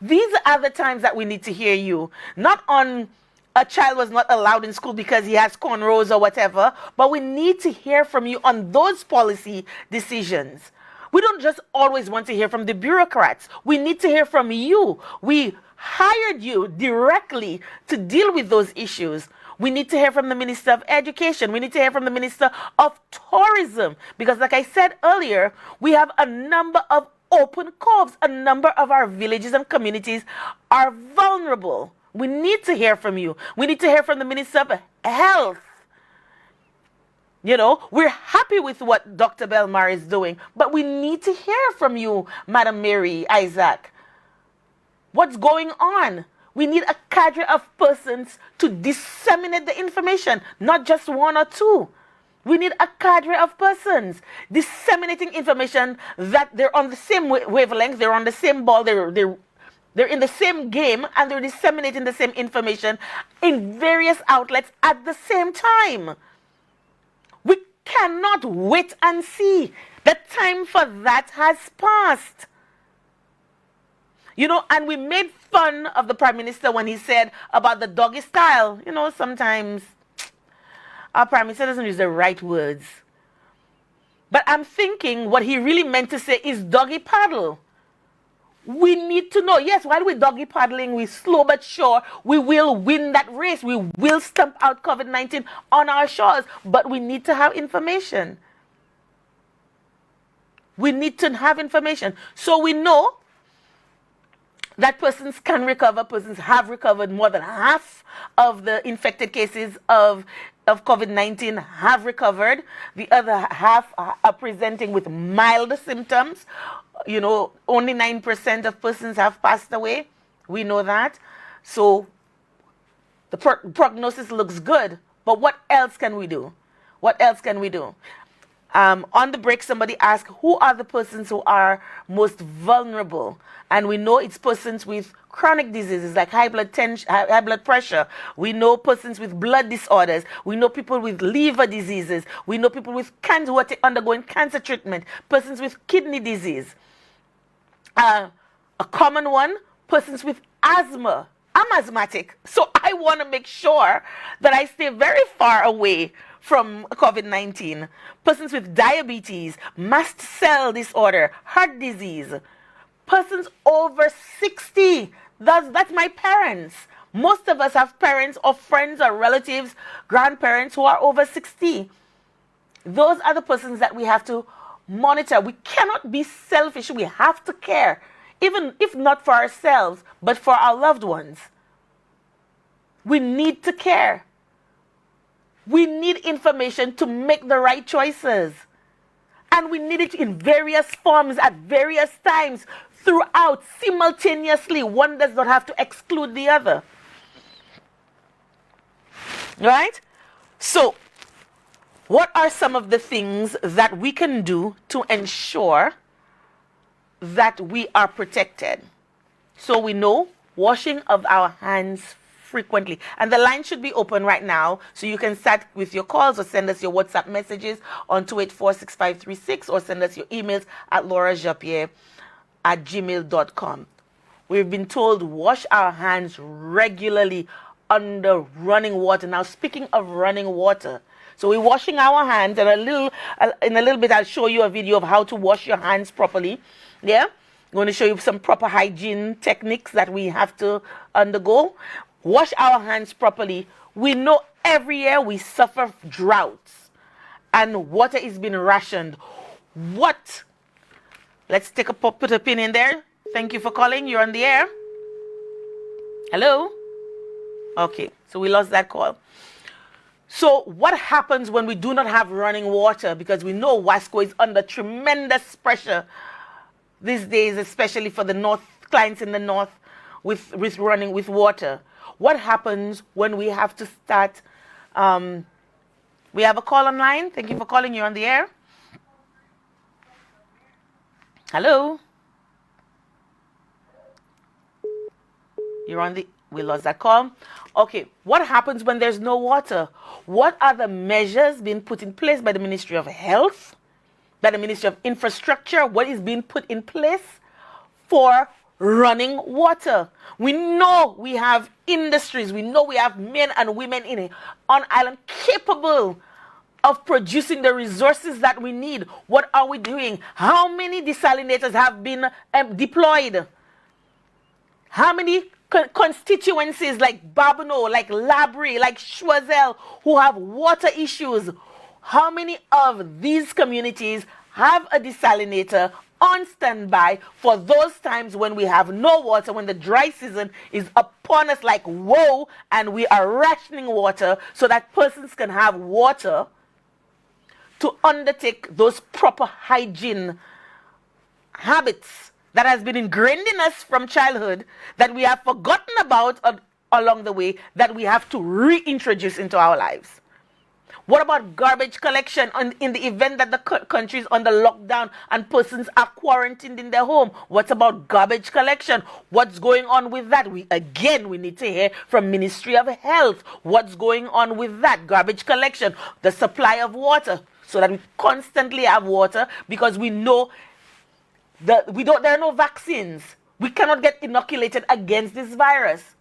These are the times that we need to hear you. Not on a child was not allowed in school because he has cornrows or whatever, but we need to hear from you on those policy decisions. We don't just always want to hear from the bureaucrats. We need to hear from you. We hired you directly to deal with those issues. We need to hear from the Minister of Education. We need to hear from the Minister of Tourism. Because like I said earlier, we have a number of open coves. A number of our villages and communities are vulnerable. We need to hear from you. We need to hear from the Minister of Health. You know, we're happy with what Dr. Belmar is doing, but we need to hear from you, Madam Mary Isaac. What's going on? We need a cadre of persons to disseminate the information, not just one or two. We need a cadre of persons disseminating information that they're on the same wavelength, they're on the same ball, they're in the same game, and they're disseminating the same information in various outlets at the same time. We cannot wait and see. The time for that has passed. You know, and we made fun of the Prime Minister when he said about the doggy style. You know, sometimes our Prime Minister doesn't use the right words. But I'm thinking what he really meant to say is doggy paddle. We need to know, yes, while we're doggy paddling, we're slow but sure, we will win that race. We will stamp out COVID-19 on our shores. But we need to have information. We need to have information. So we know that persons can recover, persons have recovered. More than half of the infected cases of COVID-19 have recovered. The other half are presenting with mild symptoms. You know, only 9% of persons have passed away. We know that. So the prognosis looks good. But what else can we do? What else can we do? On the break, somebody asked, who are the persons who are most vulnerable? And we know it's persons with chronic diseases like high blood pressure. We know persons with blood disorders. We know people with liver diseases. We know people with cancer who are undergoing cancer treatment. Persons with kidney disease. A common one, persons with asthma. I'm asthmatic, so I want to make sure that I stay very far away from COVID-19. Persons with diabetes, mast cell disorder, heart disease, persons over 60. That's my parents. Most of us have parents or friends or relatives, grandparents who are over 60. Those are the persons that we have to monitor. We cannot be selfish. We have to care, even if not for ourselves, but for our loved ones. We need to care. We need information to make the right choices. And we need it in various forms at various times throughout, simultaneously. One does not have to exclude the other. Right? So, what are some of the things that we can do to ensure that we are protected? So we know washing of our hands frequently. And the line should be open right now, so you can start with your calls or send us your WhatsApp messages on 284-6536 or send us your emails at laurajapier@gmail.com. We've been told wash our hands regularly under running water. Now, speaking of running water, so we're washing our hands, and in a little bit I'll show you a video of how to wash your hands properly. Yeah, I'm going to show you some proper hygiene techniques that we have to undergo. Wash our hands properly. We know every year we suffer droughts and water is being rationed. What? Let's put a pin in there. Thank you for calling. You're on the air. Hello? Okay, so we lost that call. So what happens when we do not have running water? Because we know Wasco is under tremendous pressure these days, especially for the north clients in the north with running with water. What happens when we have to start? We have a call online. Thank you for calling. You're on the air. Hello. You're on the. We lost that call. Okay. What happens when there's no water? What are the measures being put in place by the Ministry of Health, by the Ministry of Infrastructure? What is being put in place for running water? We know we have industries. We know we have men and women on island capable of producing the resources that we need. What are we doing? How many desalinators have been deployed? How many constituencies like Babonneau, like Labrie, like Choiseul, who have water issues? How many of these communities have a desalinator on standby for those times when we have no water, when the dry season is upon us like whoa, and we are rationing water so that persons can have water to undertake those proper hygiene habits that has been ingrained in us from childhood, that we have forgotten about along the way, that we have to reintroduce into our lives. What about garbage collection in the event that the country is under lockdown and persons are quarantined in their home? What about garbage collection? What's going on with that? We need to hear from Ministry of Health. What's going on with that? Garbage collection, the supply of water, so that we constantly have water, because we know that there are no vaccines. We cannot get inoculated against this virus.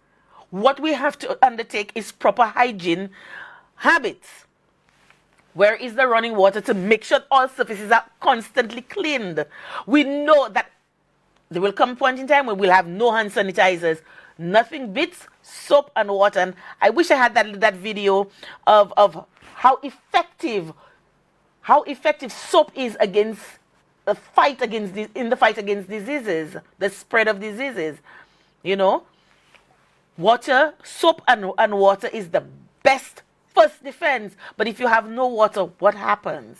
What we have to undertake is proper hygiene habits. Where is the running water to make sure all surfaces are constantly cleaned? We know that there will come a point in time when we'll have no hand sanitizers. Nothing beats soap and water. And I wish I had that video of how effective soap is in the fight against diseases, the spread of diseases. You know, soap and water is the best first defense. But if you have no water, what happens?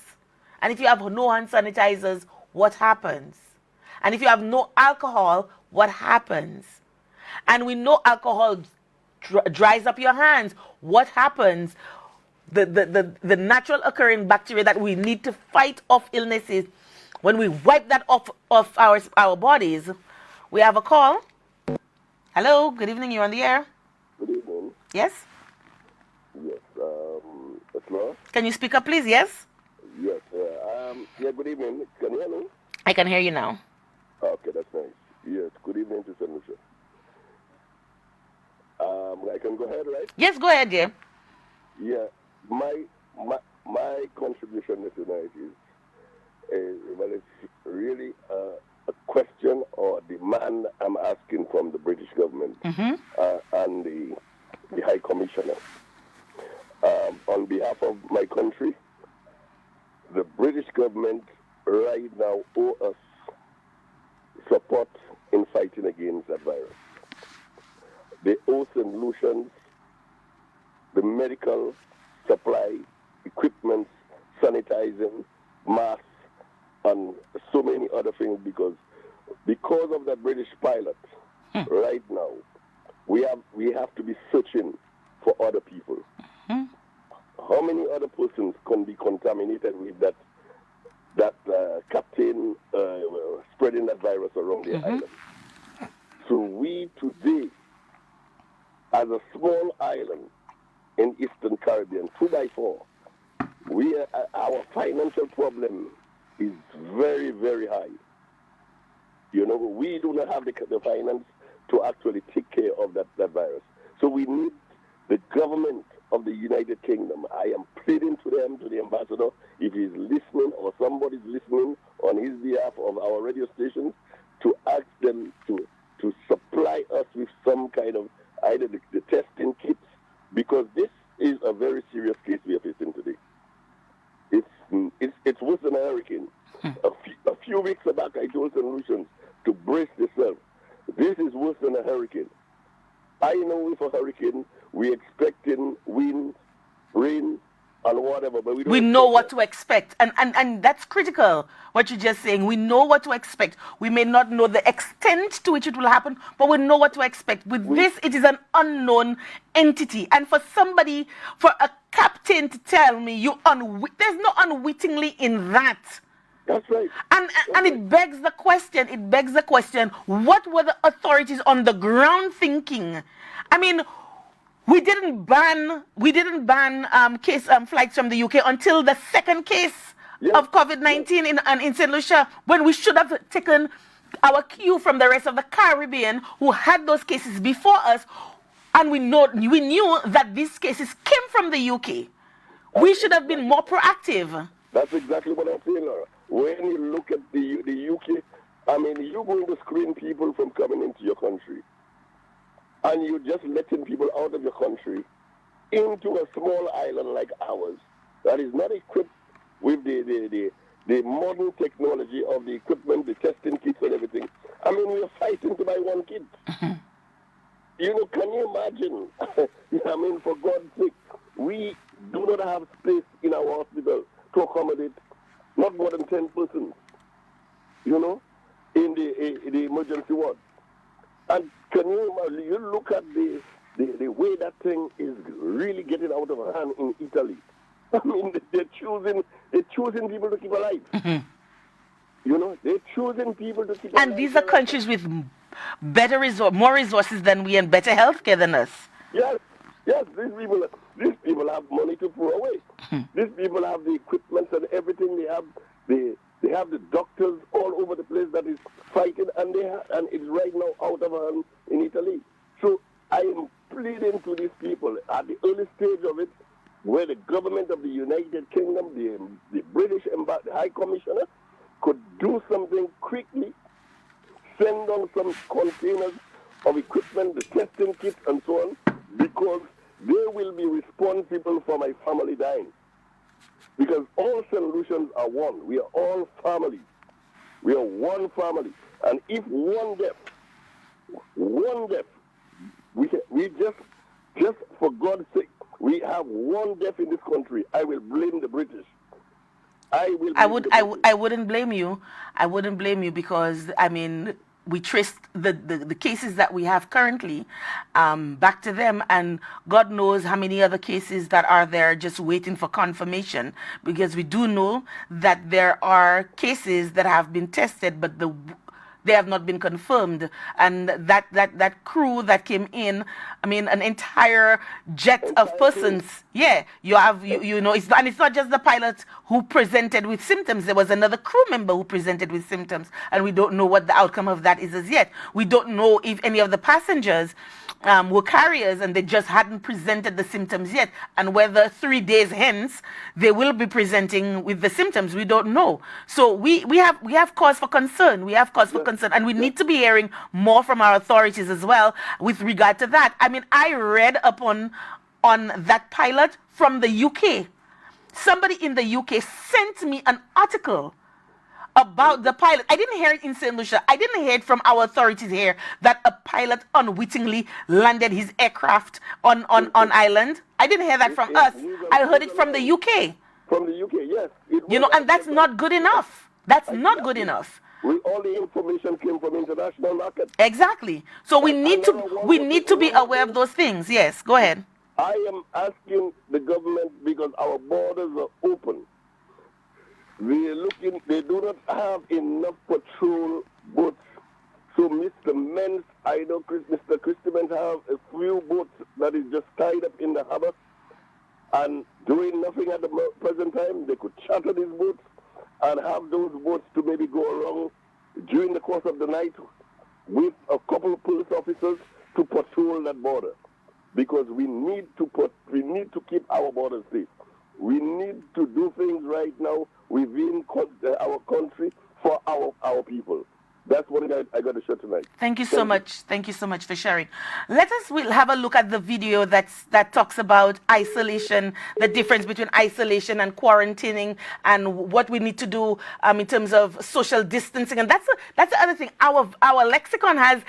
And if you have no hand sanitizers, what happens? And if you have no alcohol, what happens? And we know alcohol dries up your hands. What happens? The natural occurring bacteria that we need to fight off illnesses, when we wipe that off our bodies. We have a call. Hello, good evening, you're on the air. Good evening. Yes? Yes, hello? Can you speak up, please? Yes? Yes, good evening. Can you hear me? I can hear you now. Okay, that's nice. Yes, good evening to St. Lucia. I can go ahead, right? Yes, go ahead, dear. Yeah, my contribution tonight is well, it's really a question or demand I'm asking from the British government and the High Commissioner. On behalf of my country, the British government right now owe us support in fighting against that virus. They owe St. Lucians the medical supply, equipment, sanitizing, masks, and so many other things because of the British pilot, right now, we have to be searching for other people. How many other persons can be contaminated with that captain spreading that virus around the island? So we today, as a small island in Eastern Caribbean, 2x4, our financial problem is very, very high. You know, we do not have the finance to actually take care of that virus. So we need the government of the United Kingdom. I am pleading to them, to the ambassador, if he's listening or somebody's listening on his behalf of our radio stations, to ask them to supply us with some kind of either the testing kits, because this is a very serious case we are facing today. It's worse than a hurricane. A few weeks back, I told St. Lucians to brace themselves. This is worse than a hurricane. I know with a hurricane, we're expecting wind, rain, and whatever, but we know what to expect. And that's critical, what you're just saying. We know what to expect. We may not know the extent to which it will happen, but we know what to expect. With this, it is an unknown entity. And for a captain to tell me, there's no unwittingly in that. That's right. And it begs the question, what were the authorities on the ground thinking? I mean, we didn't ban flights from the UK until the second case of COVID-19 in St. Lucia, when we should have taken our cue from the rest of the Caribbean who had those cases before us, and we knew that these cases came from the UK. We should have been more proactive. That's exactly what I'm saying, Laura. When you look at the UK, I mean, you're going to screen people from coming into your country. And you're just letting people out of your country into a small island like ours that is not equipped with the modern technology of the equipment, the testing kits and everything. I mean, we are fighting to buy one kit. You know, can you imagine? I mean, for God's sake, we do not have space in our hospital to accommodate not more than 10 persons, you know, in the emergency ward. And can you look at the way that thing is really getting out of hand in Italy? I mean, they're choosing people to keep alive. You know, they're choosing people to keep alive. And these are countries with more resources than we and better healthcare than us. Yes, these people have money to throw away. These people have the equipment and everything. They have the doctors all over the place that is fighting, and it's right now out of hand in Italy. So I am pleading to these people at the early stage of it, where the government of the United Kingdom, the British High Commissioner, could do something quickly, send on some containers of equipment, the testing kits and so on, because they will be responsible for my family dying. Because all St. Lucians are one. We are all family. We are one family. And if one death, we just for God's sake, we have one death in this country, I will blame the British. I wouldn't blame you. I wouldn't blame you because, I mean, we traced the cases that we have currently back to them, and God knows how many other cases that are there just waiting for confirmation, because we do know that there are cases that have been tested, but They have not been confirmed. And that crew that came in, I mean, an entire jet of persons. Yeah, you have, you know, it's not just the pilot who presented with symptoms. There was another crew member who presented with symptoms, and we don't know what the outcome of that is as yet. We don't know if any of the passengers were carriers and they just hadn't presented the symptoms yet, and whether 3 days hence they will be presenting with the symptoms, we don't know. So we have cause for concern. We have cause for concern, and we need to be hearing more from our authorities as well with regard to that. I mean, I read upon that pilot from the UK. Somebody in the UK sent me an article about the pilot. I didn't hear it in St. Lucia. I didn't hear it from our authorities here that a pilot unwittingly landed his aircraft on island. I didn't hear that from us. I heard it from the UK. From the UK, yes. You know, and that's not good enough. That's not good enough. All the information came from international market. Exactly. So we need to be aware of those things. Yes, go ahead. I am asking the government, because our borders are open. They do not have enough patrol boats. So Mr. Menz, I know Mr. Christman have a few boats that is just tied up in the harbor and doing nothing at the present time. They could charter these boats and have those boats to maybe go around during the course of the night with a couple of police officers to patrol that border. Because we need to keep our borders safe. We need to do things right now within our country for our people. That's what I got to share tonight. Thank you so much. Thank you so much for sharing. We'll have a look at the video that talks about isolation, the difference between isolation and quarantining, and what we need to do in terms of social distancing. And that's the other thing. Our lexicon has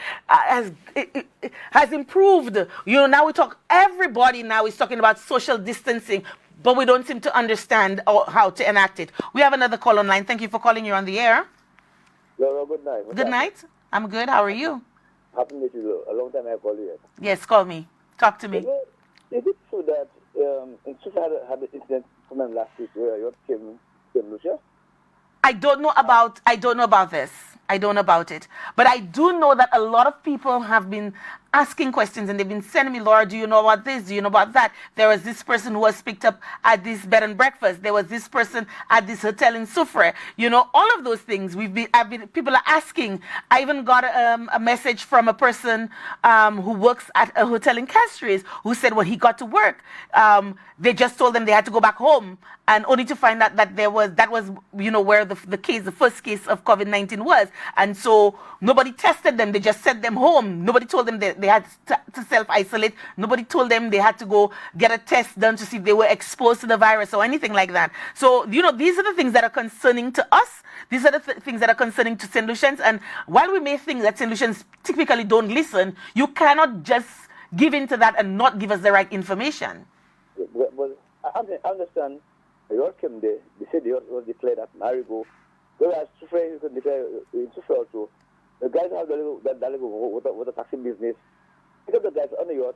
improved. You know, now everybody now is talking about social distancing, but we don't seem to understand how to enact it. We have another call online. Thank you for calling. You're on the air. Hello, good night. Good night. I'm good. How are you? Happy to meet you. A long time I call you. Yes, call me. Talk to me. Is it true that in Susa had an incident from them last week where you came Lucia? I don't know about this. I don't know about it. But I do know that a lot of people have been asking questions, and they've been sending me, Laura, do you know about this? Do you know about that? There was this person who was picked up at this bed and breakfast. There was this person at this hotel in Soufrière. You know, all of those things people are asking. I even got a message from a person who works at a hotel in Castries who said when he got to work, they just told them they had to go back home, and only to find out that that was you know, where the first case of COVID-19 was. And so nobody tested them. They just sent them home. Nobody told them they had to self-isolate. Nobody told them they had to go get a test done to see if they were exposed to the virus or anything like that. So, you know, these are the things that are concerning to us. These are the things that are concerning to St. Lucians. And while we may think that St. Lucians typically don't listen, you cannot just give in to that and not give us the right information. Well, I understand. York came there. They said York was declared at Marigo. Whereas Soufrière was declared in Soufrière also. The guys have with the taxi business. Pick up the guys on the yacht.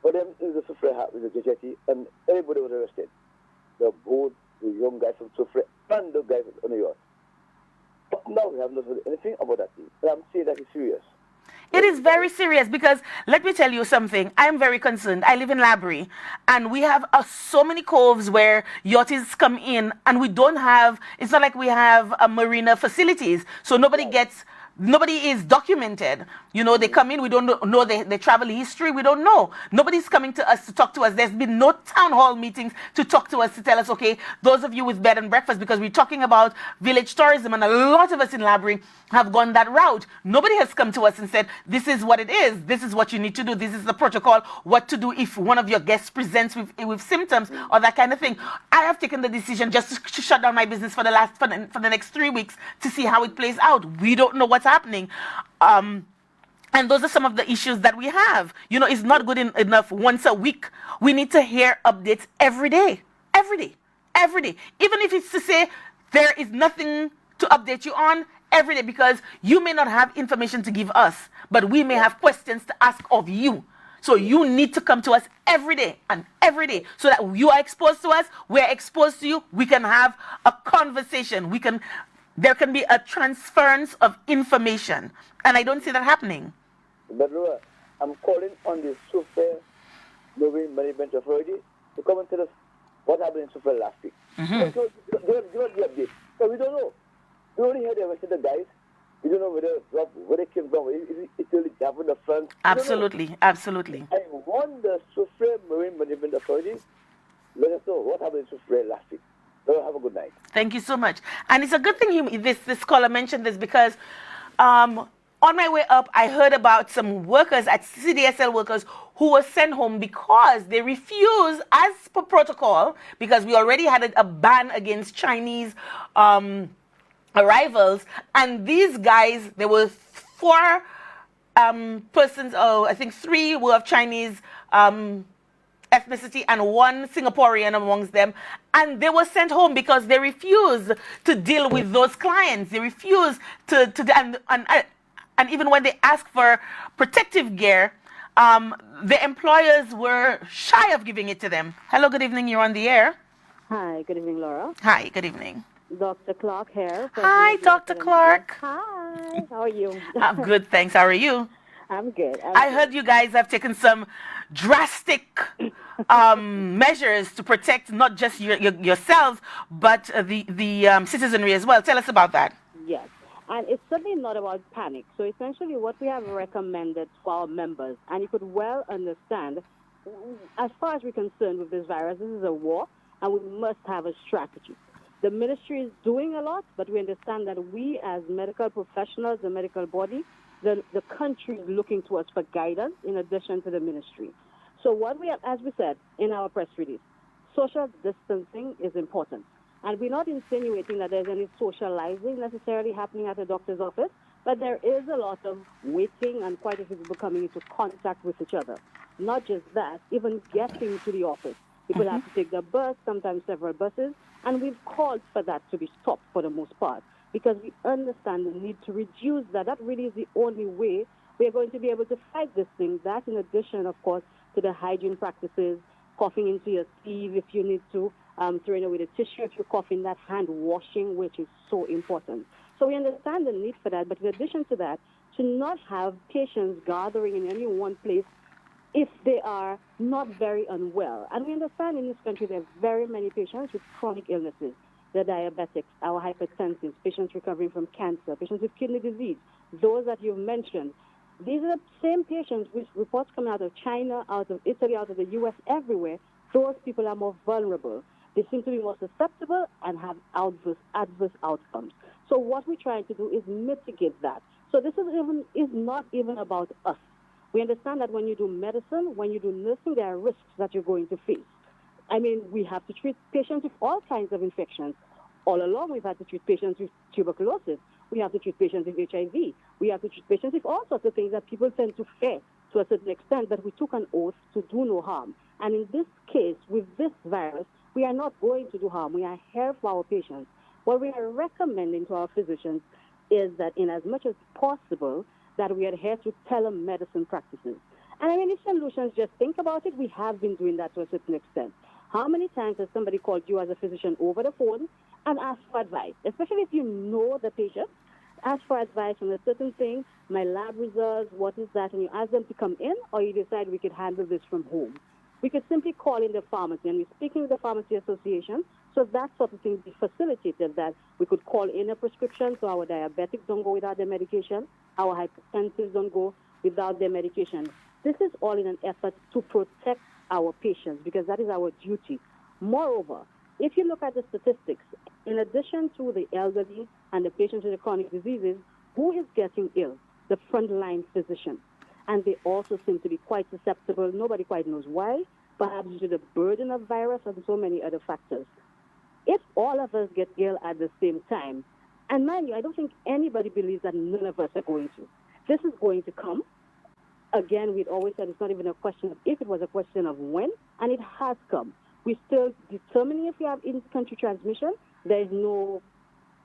For them, it was the Soufrière with the jetty, and everybody was arrested. The boat, the young guys from Soufrière, and the guys on the yacht. But now we have not heard anything about that thing. But I'm saying that it's serious. It is very serious, because let me tell you something. I'm very concerned. I live in Labrie, and we have so many coves where yachties come in, and we don't have, it's not like we have marina facilities. So nobody is documented. You know, they come in, we don't know their travel history, we don't know. Nobody's coming to us to talk to us. There's been no town hall meetings to talk to us, to tell us, okay, those of you with bed and breakfast, because we're talking about village tourism, and a lot of us in Labrie have gone that route. Nobody has come to us and said, this is what it is, this is what you need to do, this is the protocol, what to do if one of your guests presents with symptoms or that kind of thing. I have taken the decision just to shut down my business for the next 3 weeks to see how it plays out. We don't know what's happening. And those are some of the issues that we have. You know, it's not good enough once a week. We need to hear updates every day. Every day. Every day. Even if it's to say there is nothing to update you on, every day, because you may not have information to give us, but we may have questions to ask of you. So you need to come to us every day, so that you are exposed to us, we're exposed to you, we can have a conversation. We can there can be a transference of information, and I don't see that happening. But Laura, I'm calling on the Super Marine Management Authority to come and tell us what happened in Super last week. Give us the update. So we don't know. We only heard the guys. We don't know where they came from. It's really happened the front. Absolutely. I want the Super Marine Management Authority let us know what happened in Super last week. So have a good night. Thank you so much. And it's a good thing this caller mentioned this, because on my way up, I heard about some workers at CDSL workers who were sent home because they refused, as per protocol, because we already had a ban against Chinese arrivals. And these guys, there were 4 persons, I think 3 were of Chinese ethnicity and 1 Singaporean amongst them, and they were sent home because they refused to deal with those clients. They refused and even when they asked for protective gear, the employers were shy of giving it to them. Hello, good evening. You're on the air. Hi, good evening, Laura. Hi, good evening. Dr. Clark here. Hi, Dr. Clark. Hi, how are you? I'm good, thanks. How are you? I'm good. I heard you guys have taken some drastic measures to protect not just yourselves, but the citizenry as well. Tell us about that. Yes, and it's certainly not about panic. So essentially what we have recommended to our members, and you could well understand, as far as we're concerned with this virus, this is a war, and we must have a strategy. The ministry is doing a lot, but we understand that we as medical professionals, the medical body, the country is looking to us for guidance in addition to the ministry. So what we have, as we said in our press release, social distancing is important. And we're not insinuating that there's any socializing necessarily happening at the doctor's office, but there is a lot of waiting and quite a few people coming into contact with each other. Not just that, even getting to the office. People have to take the bus, sometimes several buses, and we've called for that to be stopped for the most part, because we understand the need to reduce that. That really is the only way we are going to be able to fight this thing. That, in addition, of course, to the hygiene practices, coughing into your sleeve if you need to, throwing away the tissue if you're coughing, that hand washing, which is so important. So we understand the need for that, but in addition to that, to not have patients gathering in any one place if they are not very unwell. And we understand in this country there are very many patients with chronic illnesses. The diabetics, our hypertensive, patients recovering from cancer, patients with kidney disease, those that you've mentioned. These are the same patients with reports coming out of China, out of Italy, out of the U.S., everywhere. Those people are more vulnerable. They seem to be more susceptible and have adverse outcomes. So what we're trying to do is mitigate that. So this is not even about us. We understand that when you do medicine, when you do nursing, there are risks that you're going to face. I mean, we have to treat patients with all kinds of infections. All along, we've had to treat patients with tuberculosis. We have to treat patients with HIV. We have to treat patients with all sorts of things that people tend to fear to a certain extent, but we took an oath to do no harm. And in this case, with this virus, we are not going to do harm. We are here for our patients. What we are recommending to our physicians is that in as much as possible, that we adhere to telemedicine practices. And I mean, if solutions, just think about it, we have been doing that to a certain extent. How many times has somebody called you as a physician over the phone and asked for advice, especially if you know the patient, ask for advice on a certain thing, my lab results, what is that, and you ask them to come in, or you decide we could handle this from home. We could simply call in the pharmacy, and we're speaking with the Pharmacy Association, so that sort of thing be facilitated, that we could call in a prescription so our diabetics don't go without their medication, our hypertensives don't go without their medication. This is all in an effort to protect our patients, because that is our duty. Moreover, if you look at the statistics, in addition to the elderly and the patients with the chronic diseases, who is getting ill? The frontline physician. And they also seem to be quite susceptible. Nobody quite knows why, perhaps due to the burden of virus and so many other factors. If all of us get ill at the same time, and mind you, I don't think anybody believes that none of us are going to. This is going to come. Again, we'd always said it's not even a question of if, it was a question of when, and it has come. We're still determining if we have in-country transmission. There is no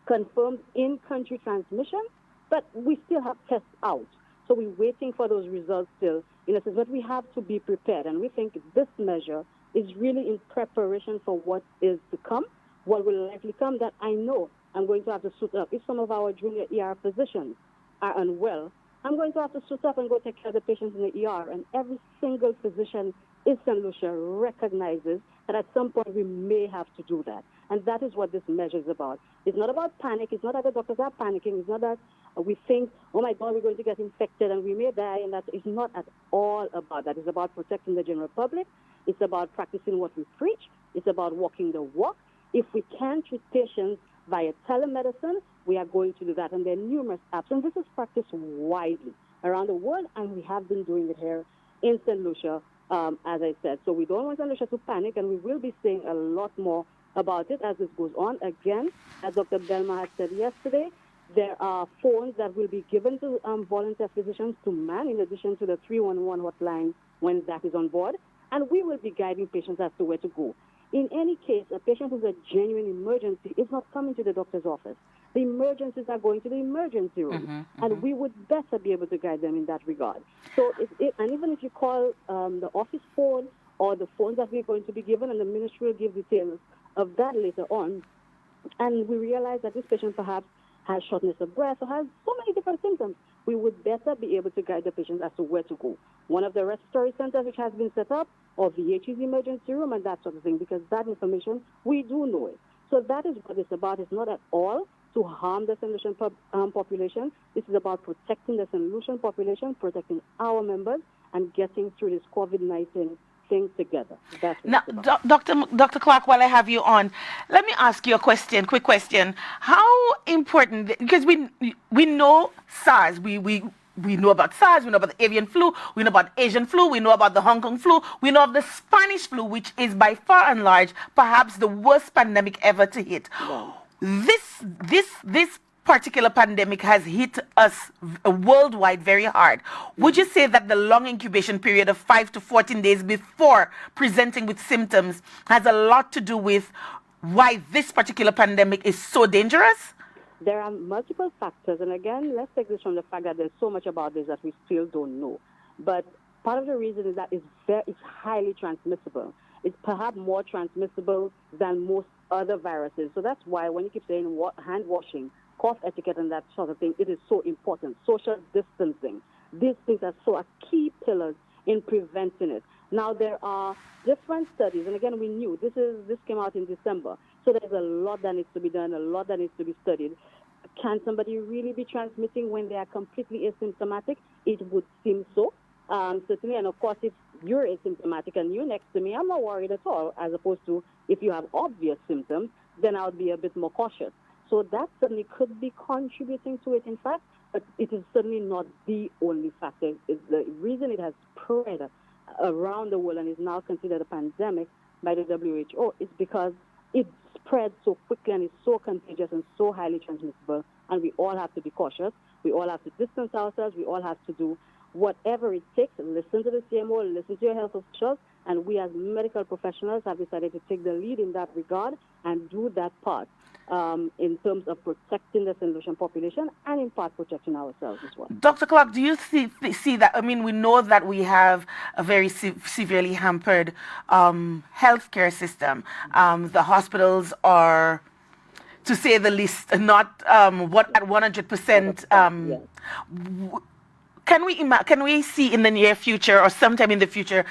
confirmed in-country transmission, but we still have tests out. So we're waiting for those results still, in a sense, but we have to be prepared. And we think this measure is really in preparation for what is to come, what will likely come, that I know I'm going to have to suit up. If some of our junior ER physicians are unwell, I'm going to have to suit up and go take care of the patients in the ER. And every single physician in St. Lucia recognizes that at some point we may have to do that. And that is what this measure is about. It's not about panic. It's not that the doctors are panicking. It's not that we think, oh my God, we're going to get infected and we may die. And that is not at all about that. It's about protecting the general public. It's about practicing what we preach. It's about walking the walk. If we can treat patients via telemedicine, we are going to do that. And there are numerous apps. And this is practiced widely around the world, and we have been doing it here in St. Lucia, as I said. So we don't want St. Lucia to panic, and we will be saying a lot more about it as this goes on. Again, as Dr. Belma had said yesterday, there are phones that will be given to volunteer physicians to man, in addition to the 311 hotline when that is on board. And we will be guiding patients as to where to go. In any case, a patient who's a genuine emergency is not coming to the doctor's office. The emergencies are going to the emergency room, and we would better be able to guide them in that regard. So, and even if you call the office phone or the phones that we're going to be given, and the ministry will give details of that later on, and we realize that this patient perhaps has shortness of breath or has so many different symptoms, we would better be able to guide the patient as to where to go. One of the respiratory centers which has been set up, or VH's emergency room, and that sort of thing, because that information, we do know it. So that is what it's about. It's not at all to harm the St. Lucian population. This is about protecting the St. Lucian population, protecting our members, and getting through this COVID-19 thing together. That's what it's about. Dr. Clark, while I have you on, let me ask you a quick question. How important, because we know SARS, we know about SARS, we know about the avian flu, we know about Asian flu, we know about the Hong Kong flu, we know of the Spanish flu, which is by far and large perhaps the worst pandemic ever to hit. Yeah. This particular pandemic has hit us worldwide very hard. Would you say that the long incubation period of 5 to 14 days before presenting with symptoms has a lot to do with why this particular pandemic is so dangerous? There are multiple factors, and again, let's take this from the fact that there's so much about this that we still don't know. But part of the reason is that it's highly transmissible. It's perhaps more transmissible than most other viruses. So that's why when you keep saying hand washing, cough etiquette, and that sort of thing, it is so important. Social distancing. These things are so key pillars in preventing it. Now, there are different studies, and again, we knew this came out in December. So there's a lot that needs to be done, a lot that needs to be studied. Can somebody really be transmitting when they are completely asymptomatic? It would seem so, certainly. And of course, if you're asymptomatic and you're next to me, I'm not worried at all, as opposed to if you have obvious symptoms, then I would be a bit more cautious. So that certainly could be contributing to it, in fact, but it is certainly not the only factor. It's the reason it has spread around the world and is now considered a pandemic by the WHO is because it spreads so quickly and is so contagious and so highly transmissible, and we all have to be cautious. We all have to distance ourselves. We all have to do whatever it takes. Listen to the CMO, listen to your health officials, and we as medical professionals have decided to take the lead in that regard and do that part in terms of protecting the St. Lucian population and in part protecting ourselves as well. Dr. Clark, do you see that? I mean, we know that we have a very severely hampered healthcare system. The hospitals are, to say the least, not at 100%. Can we see in the near future or sometime in the future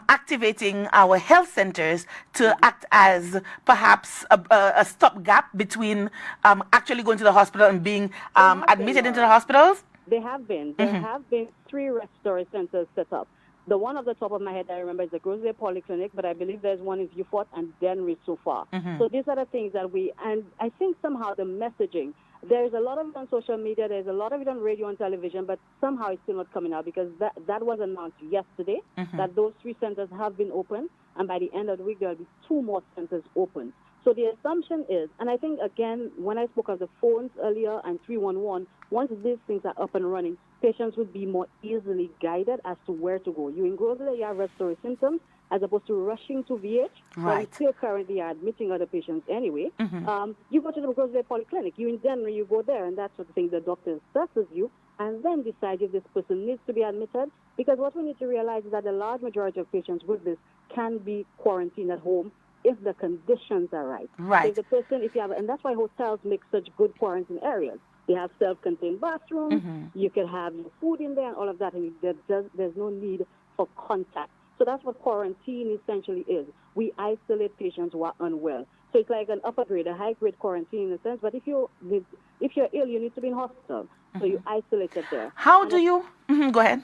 activating our health centers to act as perhaps a stopgap between actually going to the hospital and being admitted into the hospitals? There have been. There have been 3 respiratory centers set up. The one off the top of my head I remember is the Grosley Polyclinic, but I believe there's one in Beaufort and Denry so far. So these are the things that and I think somehow the messaging, there's a lot of it on social media, there's a lot of it on radio and television, but somehow it's still not coming out because that was announced yesterday, that those 3 centers have been open, and by the end of the week there will be 2 more centers open. So the assumption is, and I think, again, when I spoke of the phones earlier and 311, once these things are up and running, patients would be more easily guided as to where to go. You in Grosley, you have respiratory symptoms, as opposed to rushing to VH, where we still currently are admitting other patients anyway. You go to the Grosley Polyclinic, you in Denver, you go there, and that sort of thing. The doctor assesses you and then decides if this person needs to be admitted, because what we need to realize is that the large majority of patients with this can be quarantined at home if the conditions are right. Right. So if the person, if you have, and that's why hotels make such good quarantine areas. They have self-contained bathrooms. You can have your food in there and all of that, and there's no need for contact. So that's what quarantine essentially is. We isolate patients who are unwell. So it's like an upper grade, a high grade quarantine in a sense. But if you're ill, you need to be in hospital. So you isolate it there. How do you? Go ahead.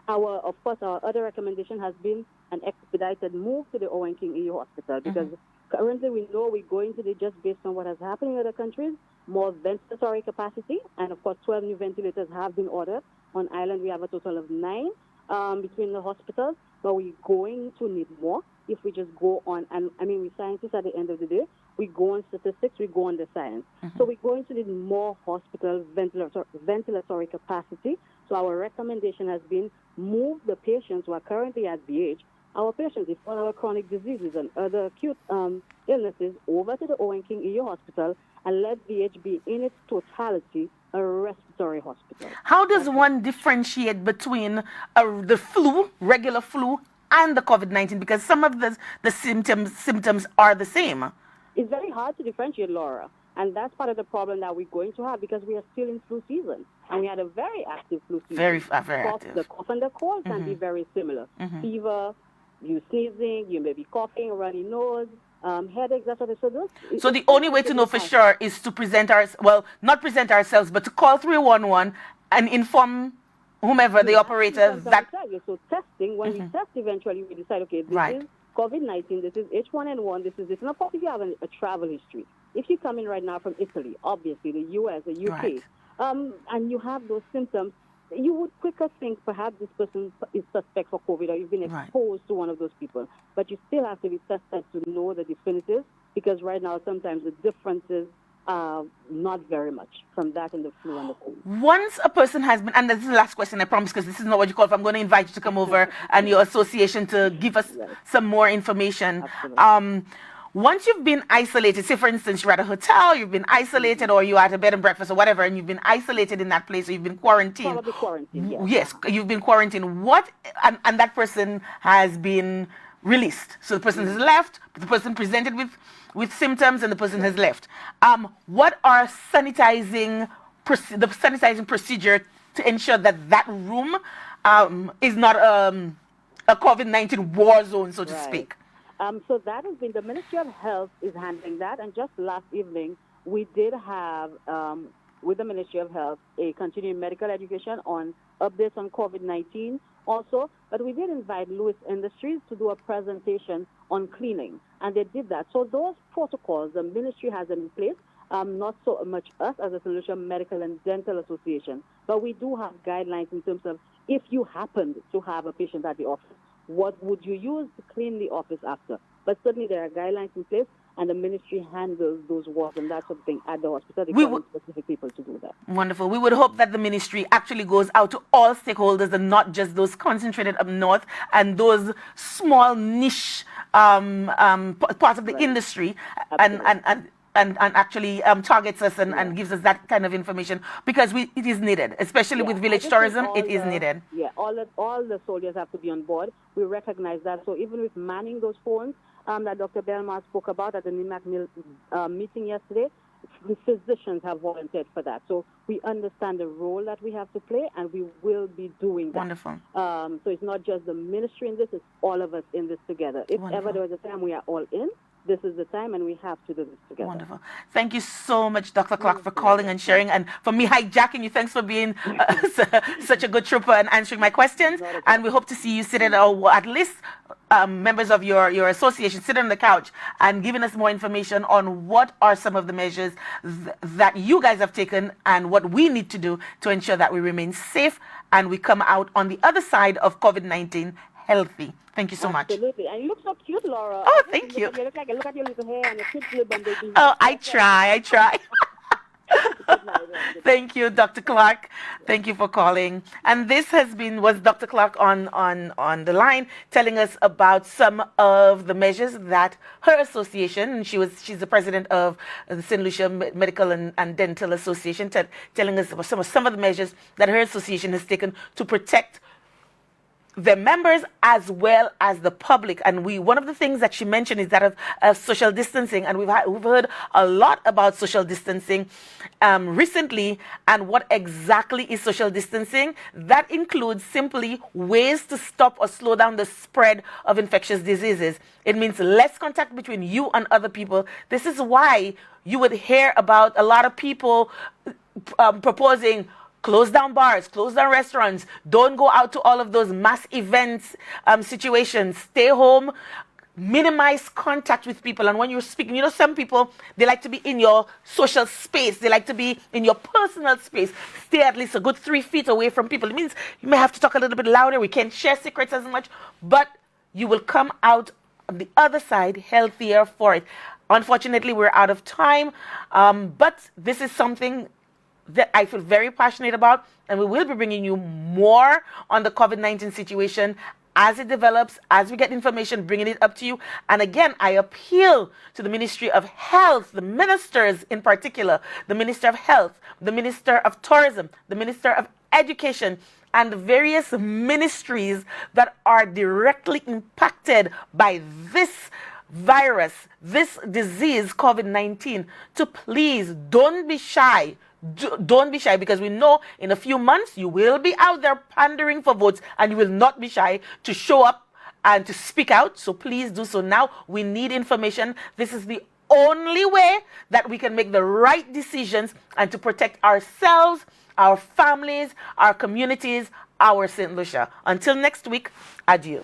Of course, our other recommendation has been an expedited move to the Owen King EU Hospital because currently we know we're going to the, just based on what has happened in other countries, more ventilatory capacity, and of course 12 new ventilators have been ordered. On Ireland we have a total of 9 between the hospitals, but we're going to need more if we just go on, and I mean, we scientists at the end of the day, we go on statistics, we go on the science. So we're going to need more hospital ventilatory capacity. So our recommendation has been move the patients who are currently at BH, our patients with all our chronic diseases and other acute illnesses over to the Owen King EU Hospital and let BH be in its totality a respiratory hospital. How does one differentiate between the flu, regular flu, and the COVID-19? Because some of the symptoms are the same. It's very hard to differentiate, Laura. And that's part of the problem that we're going to have because we are still in flu season. And we had a very active flu season. Very active. The cough and the cold can be very similar. Fever, you sneezing, you may be coughing, runny nose, headaches, that's what it is. So the only way to know for sure is to not present ourselves, but to call 311 and inform whomever the operator that... So testing, when we test eventually, we decide, okay, this is COVID-19, this is H1N1, this is this. And of course, if you have a travel history, if you come in right now from Italy, obviously, the US, the UK, and you have those symptoms, you would quicker think perhaps this person is suspect for COVID or you've been exposed to one of those people. But you still have to be tested to know the definitive because right now sometimes the differences are not very much from that and the flu and the cold. Once a person has been, and this is the last question, I promise, because this is not what you call for. I'm going to invite you to come over and your association to give us some more information. Once you've been isolated, say for instance you're at a hotel, you've been isolated, or you're at a bed and breakfast or whatever, and you've been isolated in that place, or you've been quarantined. Probably quarantined, yes, you've been quarantined. What, and that person has been released. So the person has left, the person presented with symptoms, and the person has left. What are the sanitizing procedure to ensure that that room is not a COVID-19 war zone, so to speak? So that has been, the Ministry of Health is handling that. And just last evening, we did have, with the Ministry of Health, a continuing medical education on updates on COVID-19 also. But we did invite Lewis Industries to do a presentation on cleaning. And they did that. So those protocols, the ministry has them in place. Not so much us as a Solution Medical and Dental Association. But we do have guidelines in terms of if you happened to have a patient at the office, what would you use to clean the office after? But certainly there are guidelines in place, and the ministry handles those wards and that sort of thing at the hospital. They call specific people to do that. Wonderful. We would hope that the ministry actually goes out to all stakeholders and not just those concentrated up north and those small niche parts of the industry and actually targets us and gives us that kind of information because it is needed, especially with village tourism. It is needed. Yeah, all the soldiers have to be on board. We recognize that. So even with manning those phones that Dr. Belmar spoke about at the NIMAC meeting yesterday, the physicians have volunteered for that. So we understand the role that we have to play, and we will be doing that. Wonderful. So it's not just the ministry in this, it's all of us in this together. If ever there was a time we are all in, this is the time, and we have to do this together. Wonderful. Thank you so much, Dr. Clark, for calling and sharing, and for me hijacking you. Thanks for being such a good trooper and answering my questions. And we hope to see you sitting, or at least members of your association, sitting on the couch and giving us more information on what are some of the measures that you guys have taken and what we need to do to ensure that we remain safe and we come out on the other side of COVID-19 healthy. Thank you so much. Absolutely. And you look so cute, Laura. Oh, thank you. Look at your little hair and your cute little bundle. Oh, I try. Thank you, Dr. Clark. Thank you for calling. And this was Dr. Clark on the line telling us about some of the measures that her association, and she's the president of the St. Lucia Medical and Dental Association, telling us about some of the measures that her association has taken to protect the members as well as the public. And one of the things that she mentioned is that of social distancing, and we've heard a lot about social distancing recently. And what exactly is social distancing? That includes simply ways to stop or slow down the spread of infectious diseases. It means less contact between you and other people. This is why you would hear about a lot of people proposing close down bars, close down restaurants, don't go out to all of those mass events situations, stay home, minimize contact with people. And when you're speaking, some people, they like to be in your social space, they like to be in your personal space, stay at least a good 3 feet away from people. It means you may have to talk a little bit louder, we can't share secrets as much, but you will come out on the other side healthier for it. Unfortunately, we're out of time, but this is something that I feel very passionate about, and we will be bringing you more on the COVID-19 situation as it develops, as we get information, bringing it up to you. And again, I appeal to the Ministry of Health, the ministers in particular, the Minister of Health, the Minister of Tourism, the Minister of Education, and the various ministries that are directly impacted by this virus, this disease, COVID-19, to please don't be shy. Don't be shy, because we know in a few months you will be out there pandering for votes, and you will not be shy to show up and to speak out. So please do so now. We need information. This is the only way that we can make the right decisions and to protect ourselves, our families, our communities, our St. Lucia. Until next week, adieu.